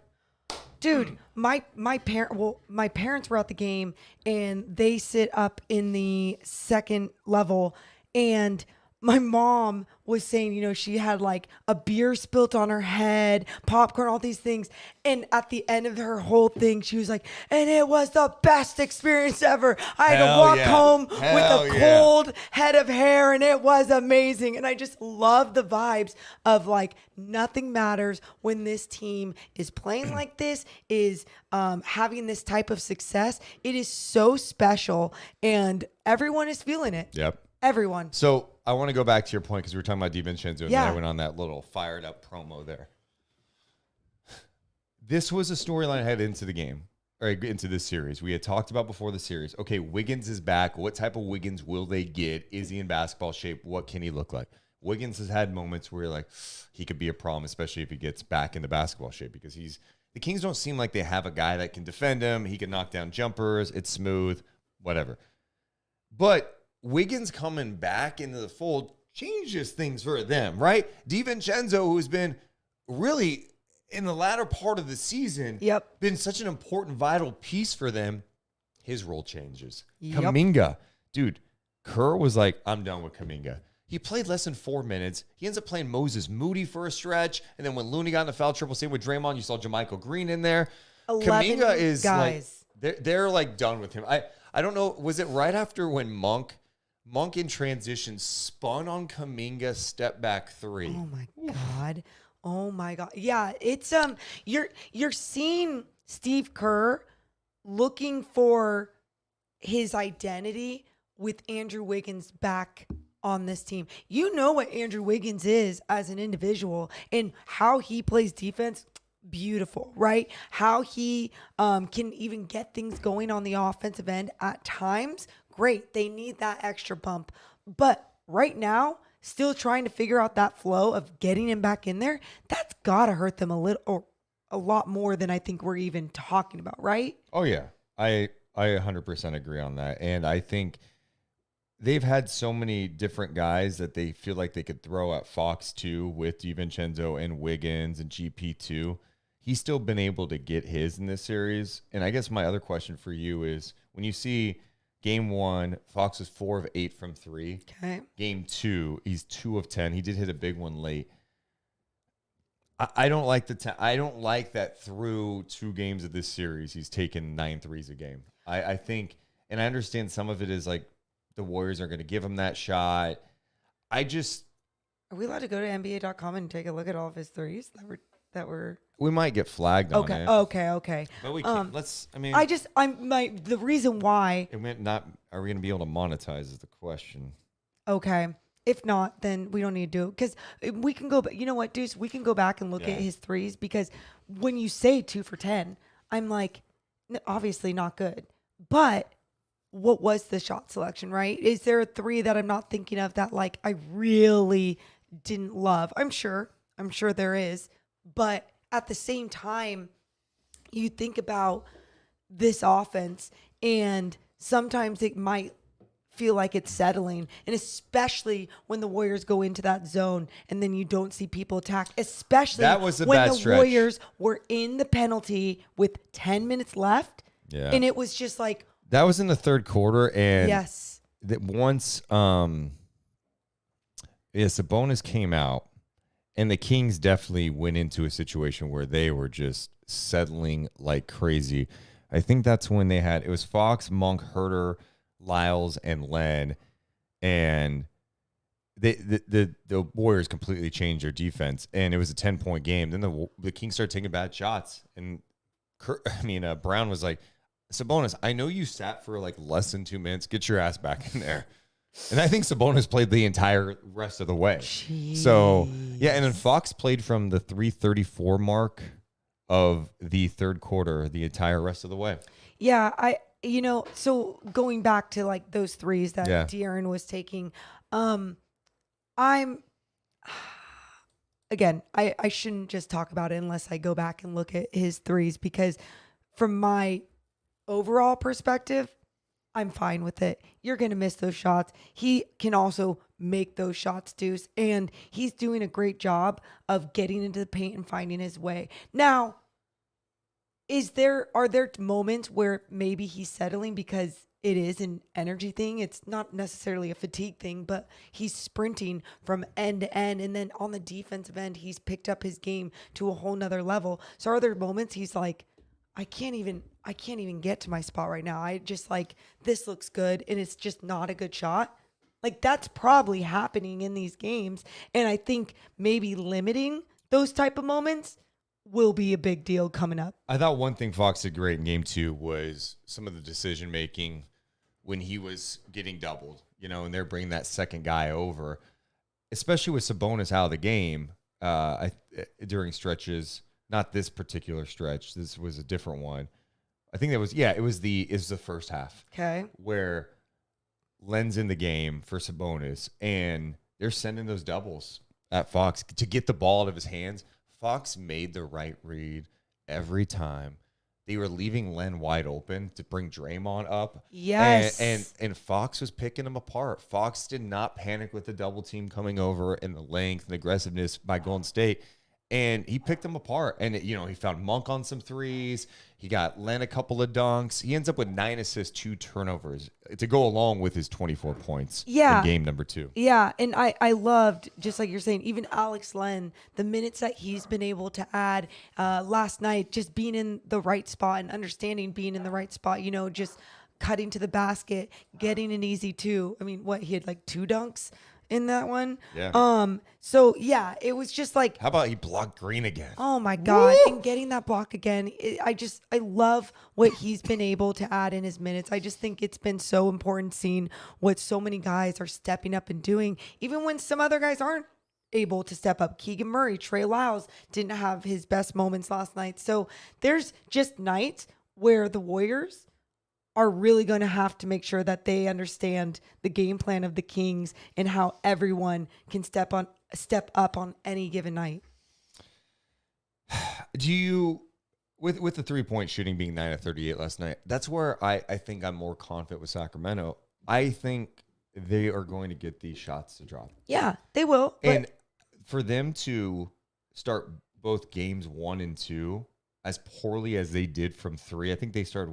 dude, my parents were at the game and they sit up in the second level, and my mom was saying, she had like a beer spilt on her head, popcorn, all these things. And at the end of her whole thing, she was like, and it was the best experience ever. I had to walk home with a cold head of hair, and it was amazing. And I just love the vibes of like, nothing matters when this team is playing like this, is having this type of success. It is so special, and everyone is feeling it. Yep. Everyone. So I want to go back to your point because we were talking about DiVincenzo, and then I went on that little fired up promo there. This was a storyline headed into the game, or into this series. We had talked about before the series. Okay, Wiggins is back. What type of Wiggins will they get? Is he in basketball shape? What can he look like? Wiggins has had moments where like he could be a problem, especially if he gets back into basketball shape, because the Kings don't seem like they have a guy that can defend him. He can knock down jumpers. It's smooth, whatever. But Wiggins coming back into the fold changes things for them, right? DiVincenzo, who's been really in the latter part of the season, been such an important, vital piece for them. His role changes. Kuminga, dude, Kerr was like, I'm done with Kuminga. He played less than 4 minutes. He ends up playing Moses Moody for a stretch. And then when Looney got in the foul triple, same with Draymond, you saw JaMychal Green in there. Kuminga is guys. like, they're like done with him. I don't know. Was it right after when Monk Monk in transition spun on Kuminga, step back three. Oh my God. Oh my God. Yeah, it's you're seeing Steve Kerr looking for his identity with Andrew Wiggins back on this team. You know what Andrew Wiggins is as an individual and how he plays defense. Beautiful, right? How he can even get things going on the offensive end at times. Great. They need that extra bump. But right now, still trying to figure out that flow of getting him back in there, that's got to hurt them a little or a lot more than I think we're even talking about, right? Oh, yeah. I 100% agree on that. And I think they've had so many different guys that they feel like they could throw at Fox too with DiVincenzo and Wiggins and GP2. He's still been able to get his in this series. And I guess my other question for you is when you see game 1, Fox was 4 of 8 from 3. Okay. Game 2, he's 2 of 10. He did hit a big one late. I don't like I don't like that through 2 games of this series he's taken 9 threes a game. I think, and I understand some of it is like the Warriors are going to give him that shot. Are we allowed to go to NBA.com and take a look at all of his threes that were we might get flagged on it. Okay. But we can't. The reason why. Are we going to be able to monetize is the question. Okay. If not, then we don't need to do it because we can go. But you know what, Deuce? We can go back and look at his threes because when you say 2 for 10, I'm like, obviously not good. But what was the shot selection, right? Is there a 3 that I'm not thinking of that like I really didn't love? I'm sure there is. But at the same time, you think about this offense and sometimes it might feel like it's settling, and especially when the Warriors go into that zone and then you don't see people attack, especially that was a when bad the stretch. Warriors were in the penalty with 10 minutes left. Yeah. And it was just like that was in the third quarter, and yes. That once Sabonis came out, and the Kings definitely went into a situation where they were just settling like crazy. I think that's when it was Fox, Monk, Herter, Lyles, and Len, and the Warriors completely changed their defense, and it was a 10-point game. Then the Kings started taking bad shots, and Brown was like, Sabonis, I know you sat for like less than 2 minutes. Get your ass back in there. And I think Sabonis played the entire rest of the way. Jeez. So, yeah, and then Fox played from the 3:34 mark of the third quarter the entire rest of the way. Yeah, so going back to like those threes that De'Aaron was taking, I shouldn't just talk about it unless I go back and look at his threes because from my overall perspective, I'm fine with it. You're going to miss those shots. He can also make those shots, Deuce, and he's doing a great job of getting into the paint and finding his way. Now, are there moments where maybe he's settling because it is an energy thing? It's not necessarily a fatigue thing, but he's sprinting from end to end. And then on the defensive end, he's picked up his game to a whole nother level. So are there moments he's like, I can't even get to my spot right now. I just like, this looks good. And it's just not a good shot. Like that's probably happening in these games. And I think maybe limiting those type of moments will be a big deal coming up. I thought one thing Fox did great in game 2 was some of the decision making when he was getting doubled, and they're bringing that second guy over, especially with Sabonis out of the game during stretches. Not this particular stretch. This was a different one. I think it was the first half. Okay. Where Len's in the game for Sabonis, and they're sending those doubles at Fox to get the ball out of his hands. Fox made the right read every time. They were leaving Len wide open to bring Draymond up. Yes. And Fox was picking them apart. Fox did not panic with the double team coming over and the length and aggressiveness by Golden State. And he picked them apart. And, he found Monk on some threes. He got Len a couple of dunks. He ends up with 9 assists, 2 turnovers to go along with his 24 points in game number 2. Yeah, and I loved, just like you're saying, even Alex Len, the minutes that he's been able to add last night, just being in the right spot and understanding being in the right spot, just cutting to the basket, getting an easy 2. I mean, he had like 2 dunks in that one. Yeah. So yeah, it was just like, How about he blocked Green again? oh my God. Woo! And getting that block again. I love what he's been able to add in his minutes. I just think it's been so important seeing what so many guys are stepping up and doing, even when some other guys aren't able to step up. Keegan Murray, Trey Lyles didn't have his best moments last night. So there's just nights where the Warriors are really going to have to make sure that they understand the game plan of the Kings and how everyone can step up on any given night. Do you, with the 3-point shooting being 9 of 38 last night, that's where I think I'm more confident with Sacramento. I think they are going to get these shots to drop. Yeah, they will. And for them to start both games 1 and 2 as poorly as they did from 3, I think they started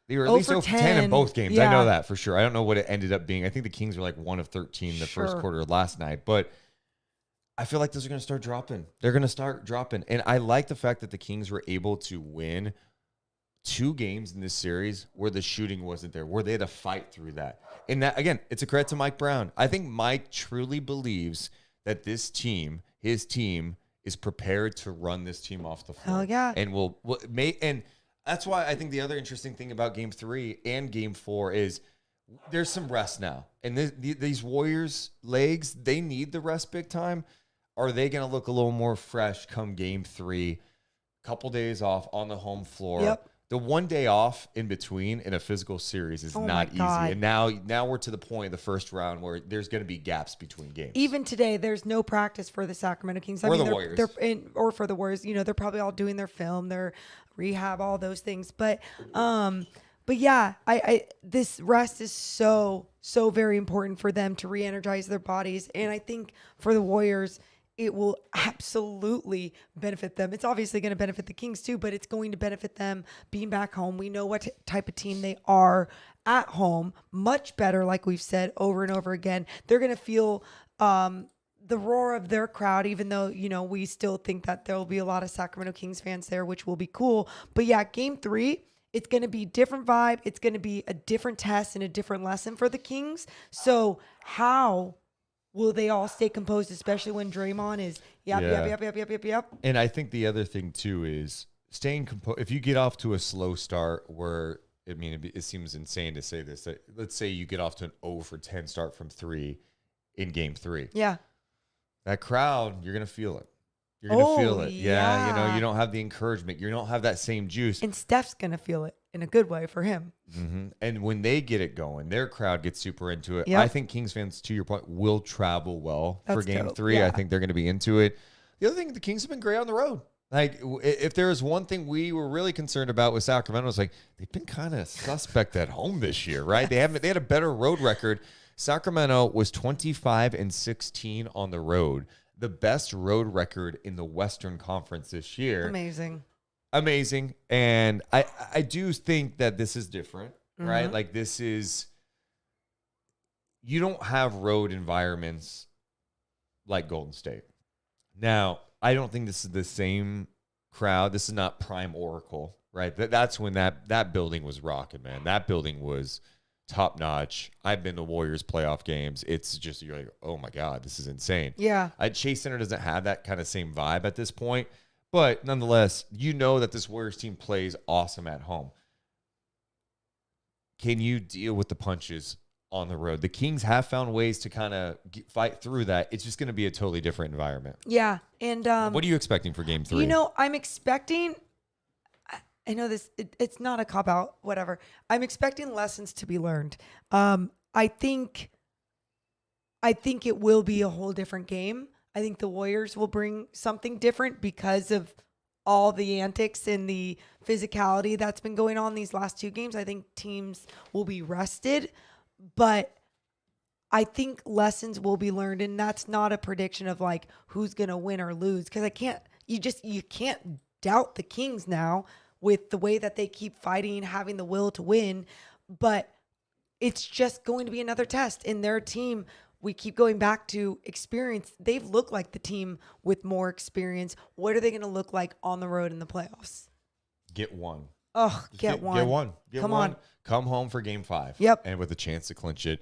they were at least 0 for 10 in both games. Yeah. I know that for sure. I don't know what it ended up being. I think the Kings were like 1 of 13 the first quarter last night, but I feel like those are going to start dropping. They're going to start dropping. And I like the fact that the Kings were able to win 2 games in this series where the shooting wasn't there, where they had to fight through that. And that, again, it's a credit to Mike Brown. I think Mike truly believes that his team is prepared to run this team off the floor. Hell yeah. And that's why I think the other interesting thing about Game 3 and Game 4 is there's some rest now. And these Warriors' legs, they need the rest big time. Are they going to look a little more fresh come Game 3? Couple days off on the home floor. Yep. The 1 day off in between in a physical series is not easy. And now we're to the point of the first round where there's going to be gaps between games. Even today, there's no practice for the Sacramento Kings. The Warriors. Or for the Warriors. They're probably all doing their film, their rehab, all those things. But yeah, this rest is so very important for them to re-energize their bodies. And I think for the Warriors, it will absolutely benefit them. It's obviously going to benefit the Kings too, but it's going to benefit them being back home. We know what type of team they are at home. Much better, like we've said over and over again. They're going to feel the roar of their crowd, even though, we still think that there will be a lot of Sacramento Kings fans there, which will be cool. But yeah, Game 3, it's going to be different vibe. It's going to be a different test and a different lesson for the Kings. So how will they all stay composed, especially when Draymond is yep. And I think the other thing too is staying composed. If you get off to a slow start where, it seems insane to say this. Let's say you get off to an 0 for 10 start from 3 in Game 3. Yeah. That crowd, you're going to feel it. You're going to feel it. Yeah. You don't have the encouragement. You don't have that same juice. And Steph's going to feel it in a good way for him. Mm-hmm. And when they get it going, their crowd gets super into it. Yep. I think Kings fans, to your point, will travel well for Game dope. 3. Yeah. I think they're going to be into it. The other thing, the Kings have been great on the road. Like, if there was one thing we were really concerned about with Sacramento, it's like they've been kind of suspect at home this year, right? They had a better road record. Sacramento was 25-16 on the road, the best road record in the Western Conference this year. Amazing. And I do think that this is different, right? Mm-hmm. Like you don't have road environments like Golden State. Now, I don't think this is the same crowd. This is not Prime Oracle, right? That's when that building was rocking, man. That building was top notch. I've been to Warriors playoff games. It's just, you're like, oh my God, this is insane. Yeah. Chase Center doesn't have that kind of same vibe at this point. But nonetheless, that this Warriors team plays awesome at home. Can you deal with the punches on the road? The Kings have found ways to kind of fight through that. It's just going to be a totally different environment. Yeah. And what are you expecting for Game 3? I'm expecting, I know this, it's not a cop-out, whatever. I'm expecting lessons to be learned. I think it will be a whole different game. I think the Warriors will bring something different because of all the antics and the physicality that's been going on these last 2 games. I think teams will be rested, but I think lessons will be learned. And that's not a prediction of like who's going to win or lose. Cause you can't doubt the Kings now with the way that they keep fighting, having the will to win, but it's just going to be another test in their team. We keep going back to experience. They've looked like the team with more experience. What are they going to look like on the road in the playoffs? Get one. Oh, get one. Get one. Come on. Come home for game 5. Yep. And with a chance to clinch it.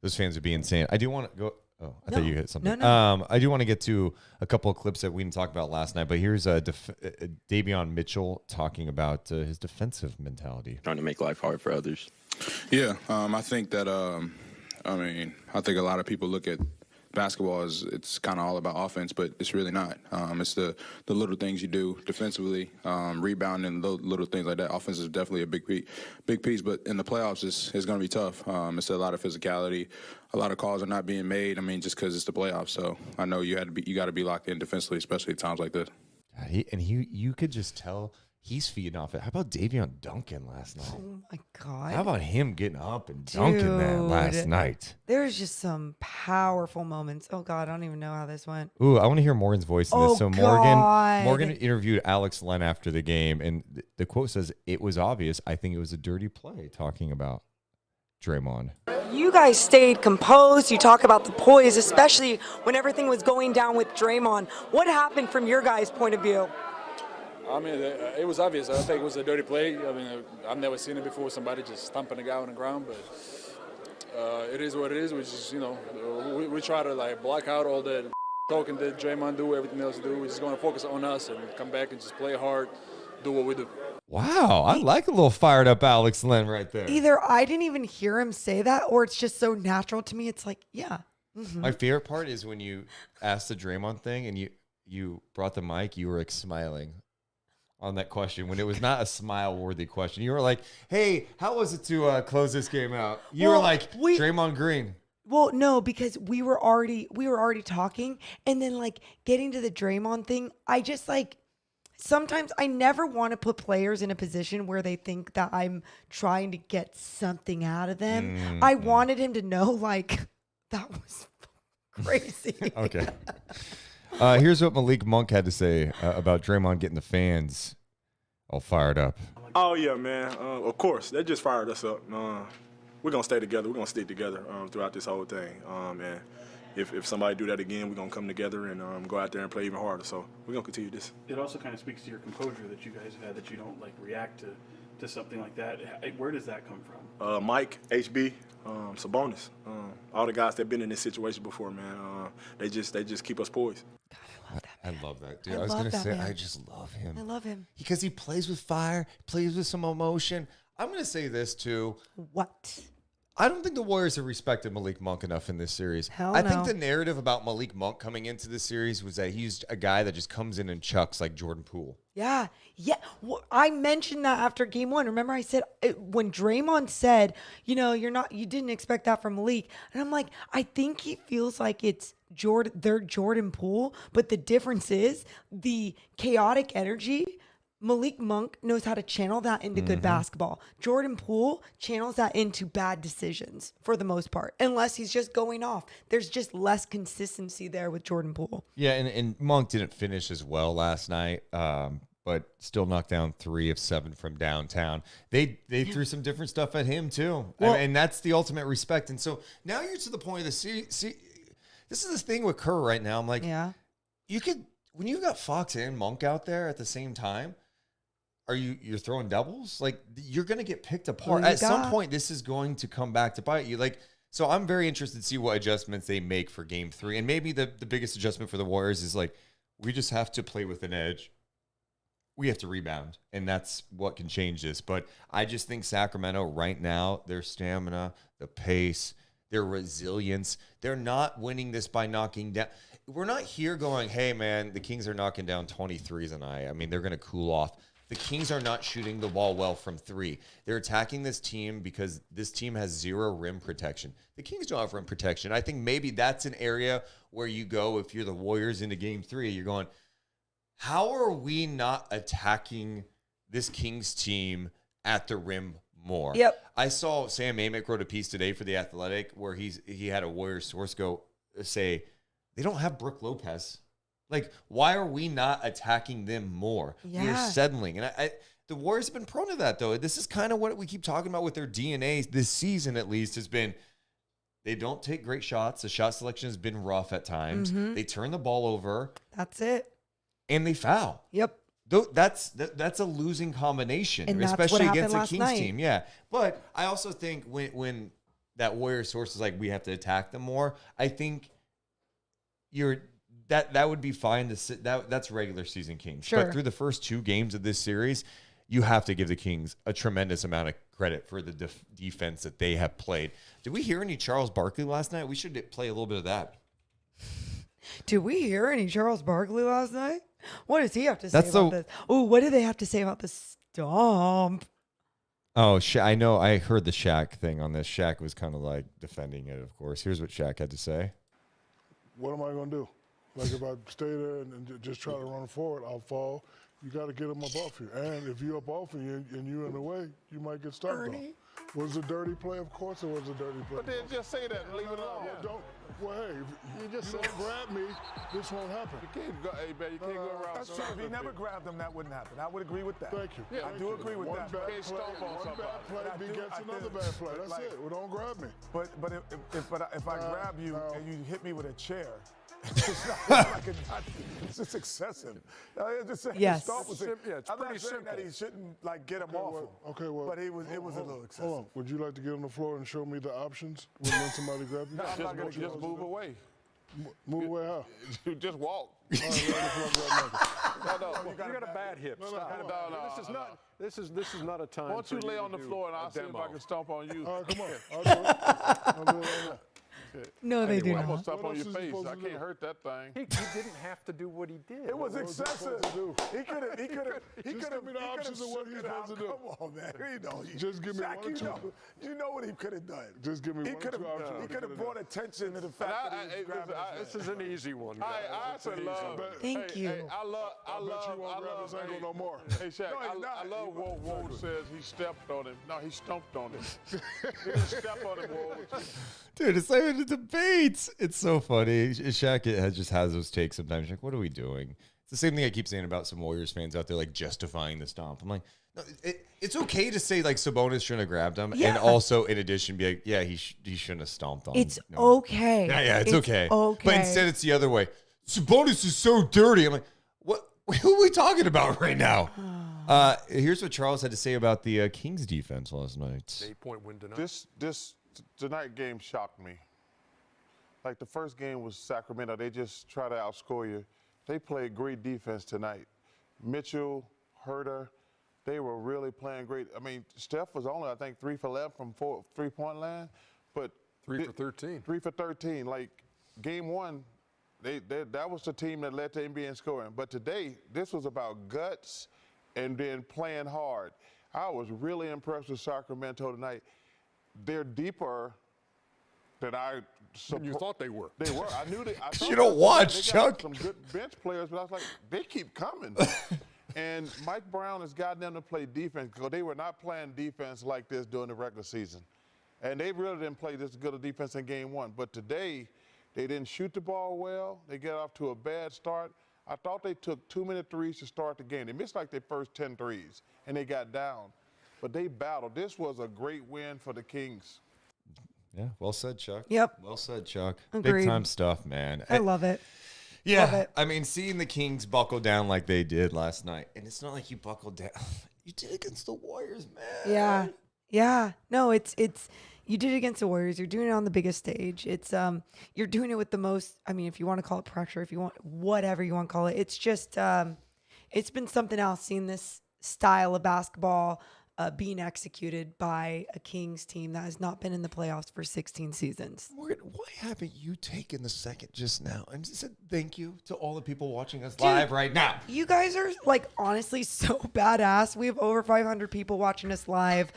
Those fans would be insane. I do want to go. Oh, I thought you hit something. No. I do want to get to a couple of clips that we didn't talk about last night, but here's Davion Mitchell talking about his defensive mentality. Trying to make life hard for others. Yeah, I think that, I think a lot of people look at basketball as it's kind of all about offense, but it's really not. It's the little things you do defensively, rebounding, little things like that. Offense is definitely a big piece, but in the playoffs, it's going to be tough. It's a lot of physicality. A lot of calls are not being made. I mean, just because it's the playoffs. So I know you got to be locked in defensively, especially at times like this. You could just tell he's feeding off it. How about Davion Duncan last night? Oh my God. How about him getting up and dunking that last night? There's just some powerful moments. Oh God, I don't even know how this went. Ooh, I want to hear Morgan's voice in this. So God. Morgan interviewed Alex Len after the game, and the quote says, "It was obvious. I think it was a dirty play," talking about Draymond. You guys stayed composed. You talk about the poise, especially when everything was going down with Draymond. What happened from your guys' point of view? I mean, it was obvious. I think it was a dirty play. I mean, I've never seen it before, somebody just stomping a guy on the ground, but it is what it is. We just, we try to, block out all the talking that Draymond do, everything else do. We're just going to focus on us and come back and just play hard, do what we do. Wow, I like a little fired up Alex Len right there. Either I didn't even hear him say that, or it's just so natural to me. It's like, yeah. Mm-hmm. My favorite part is when you asked the Draymond thing and you brought the mic, you were smiling on that question when it was not a smile-worthy question. You were like, "Hey, how was it to close this game out?" You were like, Draymond Green. Well, no, because we were already talking, and then getting to the Draymond thing, I just sometimes I never want to put players in a position where they think that I'm trying to get something out of them. Mm-hmm. I wanted him to know that was crazy. Okay. Here's what Malik Monk had to say about Draymond getting the fans all fired up. Oh, yeah, man. Of course. That just fired us up. We're going to stay together. We're going to stick together throughout this whole thing. And if somebody do that again, we're going to come together and go out there and play even harder. So we're going to continue this. It also kind of speaks to your composure that you guys have had, that you don't react to something like that. Where does that come from? Mike, HB, Sabonis, all the guys that been in this situation before, man. They just keep us poised. God, I love that. I love that, dude. I was going to say, I just love him. I love him. Because he plays with fire, plays with some emotion. I'm going to say this, too. What? I don't think the Warriors have respected Malik Monk enough in this series. I think the narrative about Malik Monk coming into this series was that he's a guy that just comes in and chucks like Jordan Poole. Yeah. Well, I mentioned that after game 1. Remember, I said when Draymond said, you didn't expect that from Malik, and I'm like, I think he feels like it's their Jordan Poole, but the difference is the chaotic energy. Malik Monk knows how to channel that into good basketball. Jordan Poole channels that into bad decisions for the most part, unless he's just going off. There's just less consistency there with Jordan Poole. Yeah, and Monk didn't finish as well last night, but still knocked down 3 of 7 from downtown. They threw some different stuff at him too, and that's the ultimate respect. And so now you're to the point of the series. See, this is the thing with Kerr right now. I'm like, you could, when you've got Fox and Monk out there at the same time, you're throwing doubles? You're going to get picked apart. At some point, this is going to come back to bite you. So I'm very interested to see what adjustments they make for game 3. And maybe the biggest adjustment for the Warriors is we just have to play with an edge. We have to rebound, and that's what can change this. But I just think Sacramento right now, their stamina, the pace, their resilience, they're not winning this by knocking down. We're not here going, hey, man, the Kings are knocking down 23s tonight. I mean, they're going to cool off. The Kings are not shooting the ball well from 3. They're attacking this team because this team has 0 rim protection. The Kings don't have rim protection. I think maybe that's an area where you go, if you're the Warriors into game 3, you're going, how are we not attacking this Kings team at the rim more? Yep. I saw Sam Amick wrote a piece today for The Athletic where he had a Warriors source say, they don't have Brook Lopez. Why are we not attacking them more? Yeah. We're settling. And the Warriors have been prone to that, though. This is kind of what we keep talking about with their DNA this season, at least, has been they don't take great shots. The shot selection has been rough at times. They turn the ball over. That's it. And they foul. Yep. That's a losing combination, And that's what especially happened against a last Kings night. team. Yeah, but I also think when that Warriors source is like we have to attack them more, I think that would be fine to sit. That's regular season Kings. Sure. But through the first 2 games of this series, you have to give the Kings a tremendous amount of credit for the defense that they have played. Did we hear any Charles Barkley last night? We should play a little bit of that. Did we hear any Charles Barkley last night? What does he have to say That's about this? Oh, what do they have to say about the stomp? Oh, I know. I heard the Shaq thing on this. Shaq was kind of like defending it, of course. Here's what Shaq had to say. What am I going to do? Like if I stay there and just try to run forward, I'll fall. You got to get them up off you. And if you're up off you and you're in the way, you might get stopped on. Was it a dirty play? Of course it was a dirty play. But then just say that and leave it alone. Well, hey, if you don't grab me, this won't happen. You can't go, hey, man, you can't go around. That's true. If he never grabbed him, that wouldn't happen. I would agree with that. Thank you. Yeah, I do agree with one that. Bad Can't play, stomp on one somebody. bad play begets another bad play. That's like- it. Well, don't grab me. But if I grab you and you hit me with a chair, it's just excessive. I'm just saying Yes. the stomp was Yeah, it's I'm pretty not saying that simple. he shouldn't like get him off him. Okay, well. But it was a little excessive. Hold on. Would you like to get on the floor and show me the options when somebody grabs you? No, I'm not gonna Just move away. Move away how? You just walk. All right, lay on the floor, grab me. No. You got a bad hip. Stop. No. This is not a time. Why don't you for lay to on the do floor and a I'll see if demo. I can stomp on you. All right, come on. I'll do it. I'll do it right now. No, they do I'm gonna not. stomp What on your else is he face. supposed I to can't do? hurt that thing. He didn't have to do what he did. It was What was he excessive. supposed to do? He could have. Just give me the options of what he's supposed to do. Come on, man. You know, Just give me Shaq, one or two. You know what he could have done. Just give me He one or could two options. have. He could have brought attention to the And fact that he was hey, grabbing listen, his This is an easy one. guys. I It's an actually easy love. one. Thank hey, you. Hey, I love. I bet you won't grab this angle no more. Hey, Shaq, No, he's not. I love what Woj says. He stepped on him. No, he stomped on him. He didn't step on him, Woj. Dude, it's like the debates. It's so funny. Shaq just has those takes sometimes. Like, what are we doing? It's the same thing I keep saying about some Warriors fans out there, like justifying the stomp. I'm like, no, it's okay to say like Sabonis shouldn't have grabbed him, Yeah. and also in addition be like, yeah, he shouldn't have stomped on him. It's No. okay. Yeah, it's okay. Okay. But instead, it's the other way. Sabonis is so dirty. I'm like, what? Who are we talking about right now? Here's what Charles had to say about the Kings defense last night. 8-point win tonight. This tonight game shocked me. Like the first game was Sacramento. They just try to outscore you. They played great defense tonight. Mitchell, Herter, they were really playing great. I mean, Steph was only, I think, 3 for 11 from 3-point line, but 3 for 13. 3 for 13. Like game one, that was the team that led the NBA in scoring. But today, this was about guts and then playing hard. I was really impressed with Sacramento tonight. They're deeper than I You thought they were. They were. I knew they. I thought You don't they watch, got Chuck. some good bench players, but I was like, they keep coming. And Mike Brown has gotten them to play defense because they were not playing defense like this during the regular season. And they really didn't play this good a defense in game one. But today, they didn't shoot the ball well. They got off to a bad start. I thought they took too many threes to start the game. They missed like their first 10 threes, and they got down. But they battled. This was a great win for the Kings. Yeah, well said, Chuck. Yep. Well said, Chuck. Agreed. Big time stuff, man. I love it. Yeah, Love it. I mean, seeing the Kings buckle down like they did last night, and it's not like you buckled down. You did against the Warriors, man. Yeah. Yeah. No, it's you did it against the Warriors. You're doing it on the biggest stage. It's you're doing it with the most, I mean, if you want to call it pressure, if you want whatever you want to call it. It's just it's been something else seeing this style of basketball being executed by a Kings team that has not been in the playoffs for 16 seasons. Morgan, why haven't you taken the second just now and said thank you to all the people watching us live right now? You guys are like honestly so badass. We have over 500 people watching us live.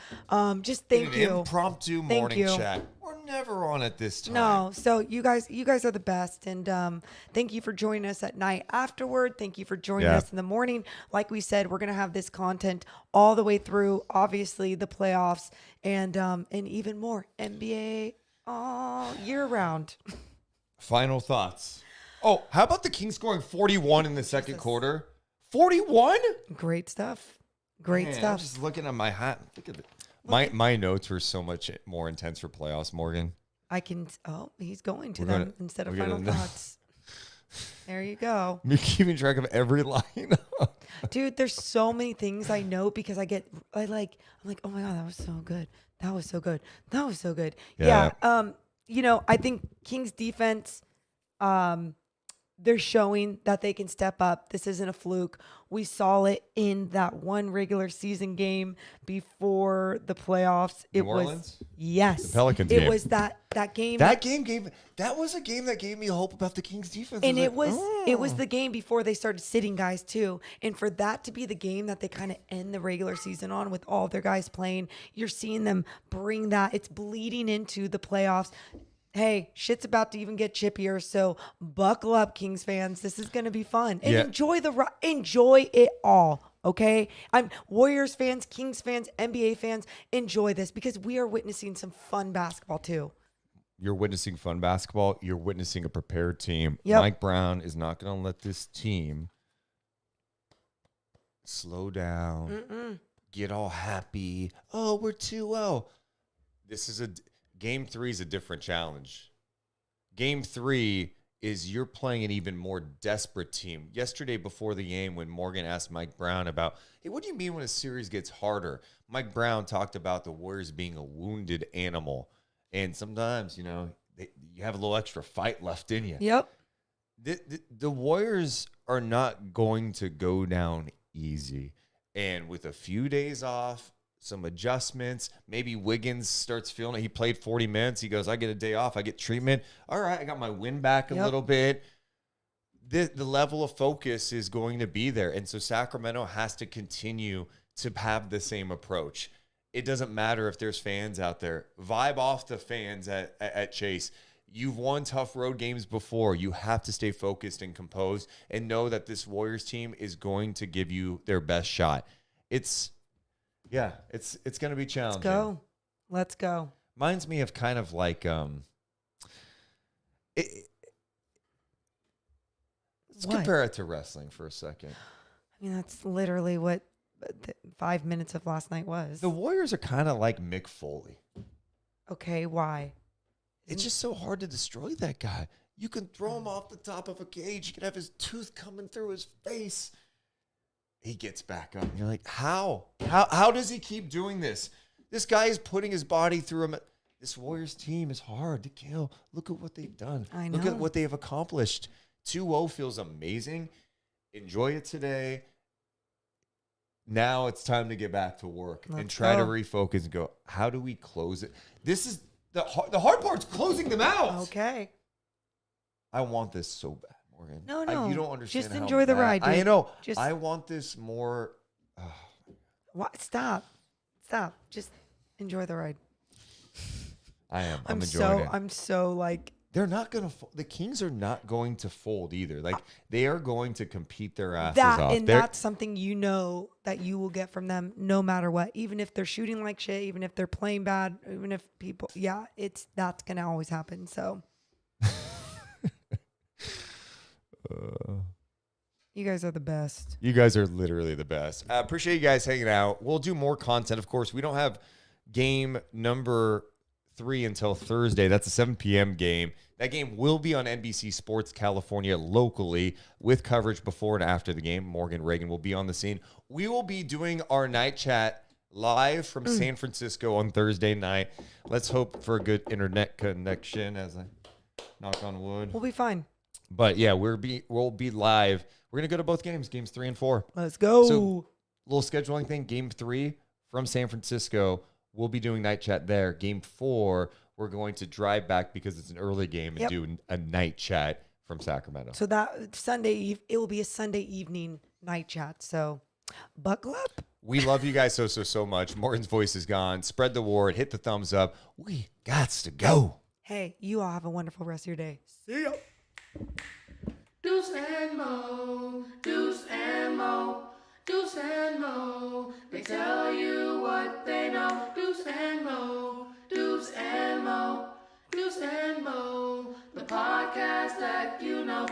Just thank An you. impromptu Thank morning you. chat. We're never on at this time. No, so you guys are the best, and thank you for joining us at night afterward. Thank you for joining Yeah. us in the morning. Like we said, we're gonna have this content all the way through. Obviously, the playoffs and even more NBA all year round. Final thoughts. Oh, how about the Kings scoring 41 in the second Jesus. quarter? 41? Great stuff. Great Man, I'm stuff. just looking at my hat. Look at it. My notes were so much more intense for playoffs, Morgan. I can. Oh, he's going to We're them gonna- instead of we're final gonna- thoughts. There you go. You're keeping track of every line. Dude, there's so many things I know because I'm like, oh my God, that was so good. That was so good. That was so good. Yeah. I think Kings defense, they're showing that they can step up. This isn't a fluke. We saw it in that one regular season game before the playoffs. New Orleans? Yes. The Pelicans It game. was that game. That was a game that gave me hope about the Kings defense. And it was the game before they started sitting guys too. And for that to be the game that they kind of end the regular season on with all their guys playing, you're seeing them bring that. It's bleeding into the playoffs. Hey, shit's about to even get chippier, so buckle up, Kings fans. This is going to be fun. And enjoy it all, okay? I'm Warriors fans, Kings fans, NBA fans, enjoy this because we are witnessing some fun basketball too. You're witnessing fun basketball. You're witnessing a prepared team. Yep. Mike Brown is not going to let this team slow down, get all happy. Oh, we're 2-0. Game 3 is a different challenge. Game 3 is you're playing an even more desperate team. Yesterday before the game when Morgan asked Mike Brown about, hey, what do you mean when a series gets harder? Mike Brown talked about the Warriors being a wounded animal. And sometimes, you have a little extra fight left in you. Yep. The Warriors are not going to go down easy. And with a few days off, some adjustments, maybe Wiggins starts feeling it. He played 40 minutes. He goes, I get a day off. I get treatment. All right, I got my win back a little bit. The level of focus is going to be there. And so Sacramento has to continue to have the same approach. It doesn't matter if there's fans out there. Vibe off the fans at Chase. You've won tough road games before. You have to stay focused and composed and know that this Warriors team is going to give you their best shot. It's going to be challenging. Let's go. Reminds me of kind of like let's compare it to wrestling for a second. I mean, that's literally what 5 minutes of last night was. The Warriors are kind of like Mick Foley. Okay, why? It's just so hard to destroy that guy. You can throw him off the top of a cage. You can have his tooth coming through his face. He gets back up. And you're like, how? How does he keep doing this? This guy is putting his body through him. This Warriors team is hard to kill. Look at what they've done. I know. Look at what they have accomplished. 2-0 feels amazing. Enjoy it today. Now it's time to get back to work and try to refocus and go, how do we close it? This is the hard part's closing them out. Okay. I want this so bad. Morgan. No. You don't understand. Just enjoy the ride, dude. I know. Just, I want this more. What? Stop. Just enjoy the ride. I am. I'm enjoying it. I'm so like. They're not going to. The Kings are not going to fold either. Like they are going to compete their asses off. And that's something that you will get from them no matter what. Even if they're shooting like shit, even if they're playing bad, even if people. Yeah, that's gonna always happen. So. You guys are the best. You guys are literally the best. I appreciate you guys hanging out. We'll do more content. Of course, we don't have game number 3 until Thursday. That's a 7 p.m. game. That game will be on NBC Sports California locally with coverage before and after the game. Morgan Reagan will be on the scene. We will be doing our night chat live from San Francisco on Thursday night. Let's hope for a good internet connection as I knock on wood. We'll be fine. But yeah, we'll be live. We're going to go to both games 3 and 4. Let's go. So, little scheduling thing. Game 3 from San Francisco. We'll be doing night chat there. Game 4, we're going to drive back because it's an early game and do a night chat from Sacramento. So that Sunday, it will be a Sunday evening night chat. So buckle up. We love you guys so much. Morgan's voice is gone. Spread the word. Hit the thumbs up. We gots to go. Hey, you all have a wonderful rest of your day. See ya. Deuce and Mo, Deuce and Mo, Deuce and Mo. They tell you what they know. Deuce and Mo, Deuce and Mo, Deuce and Mo. The podcast that you know.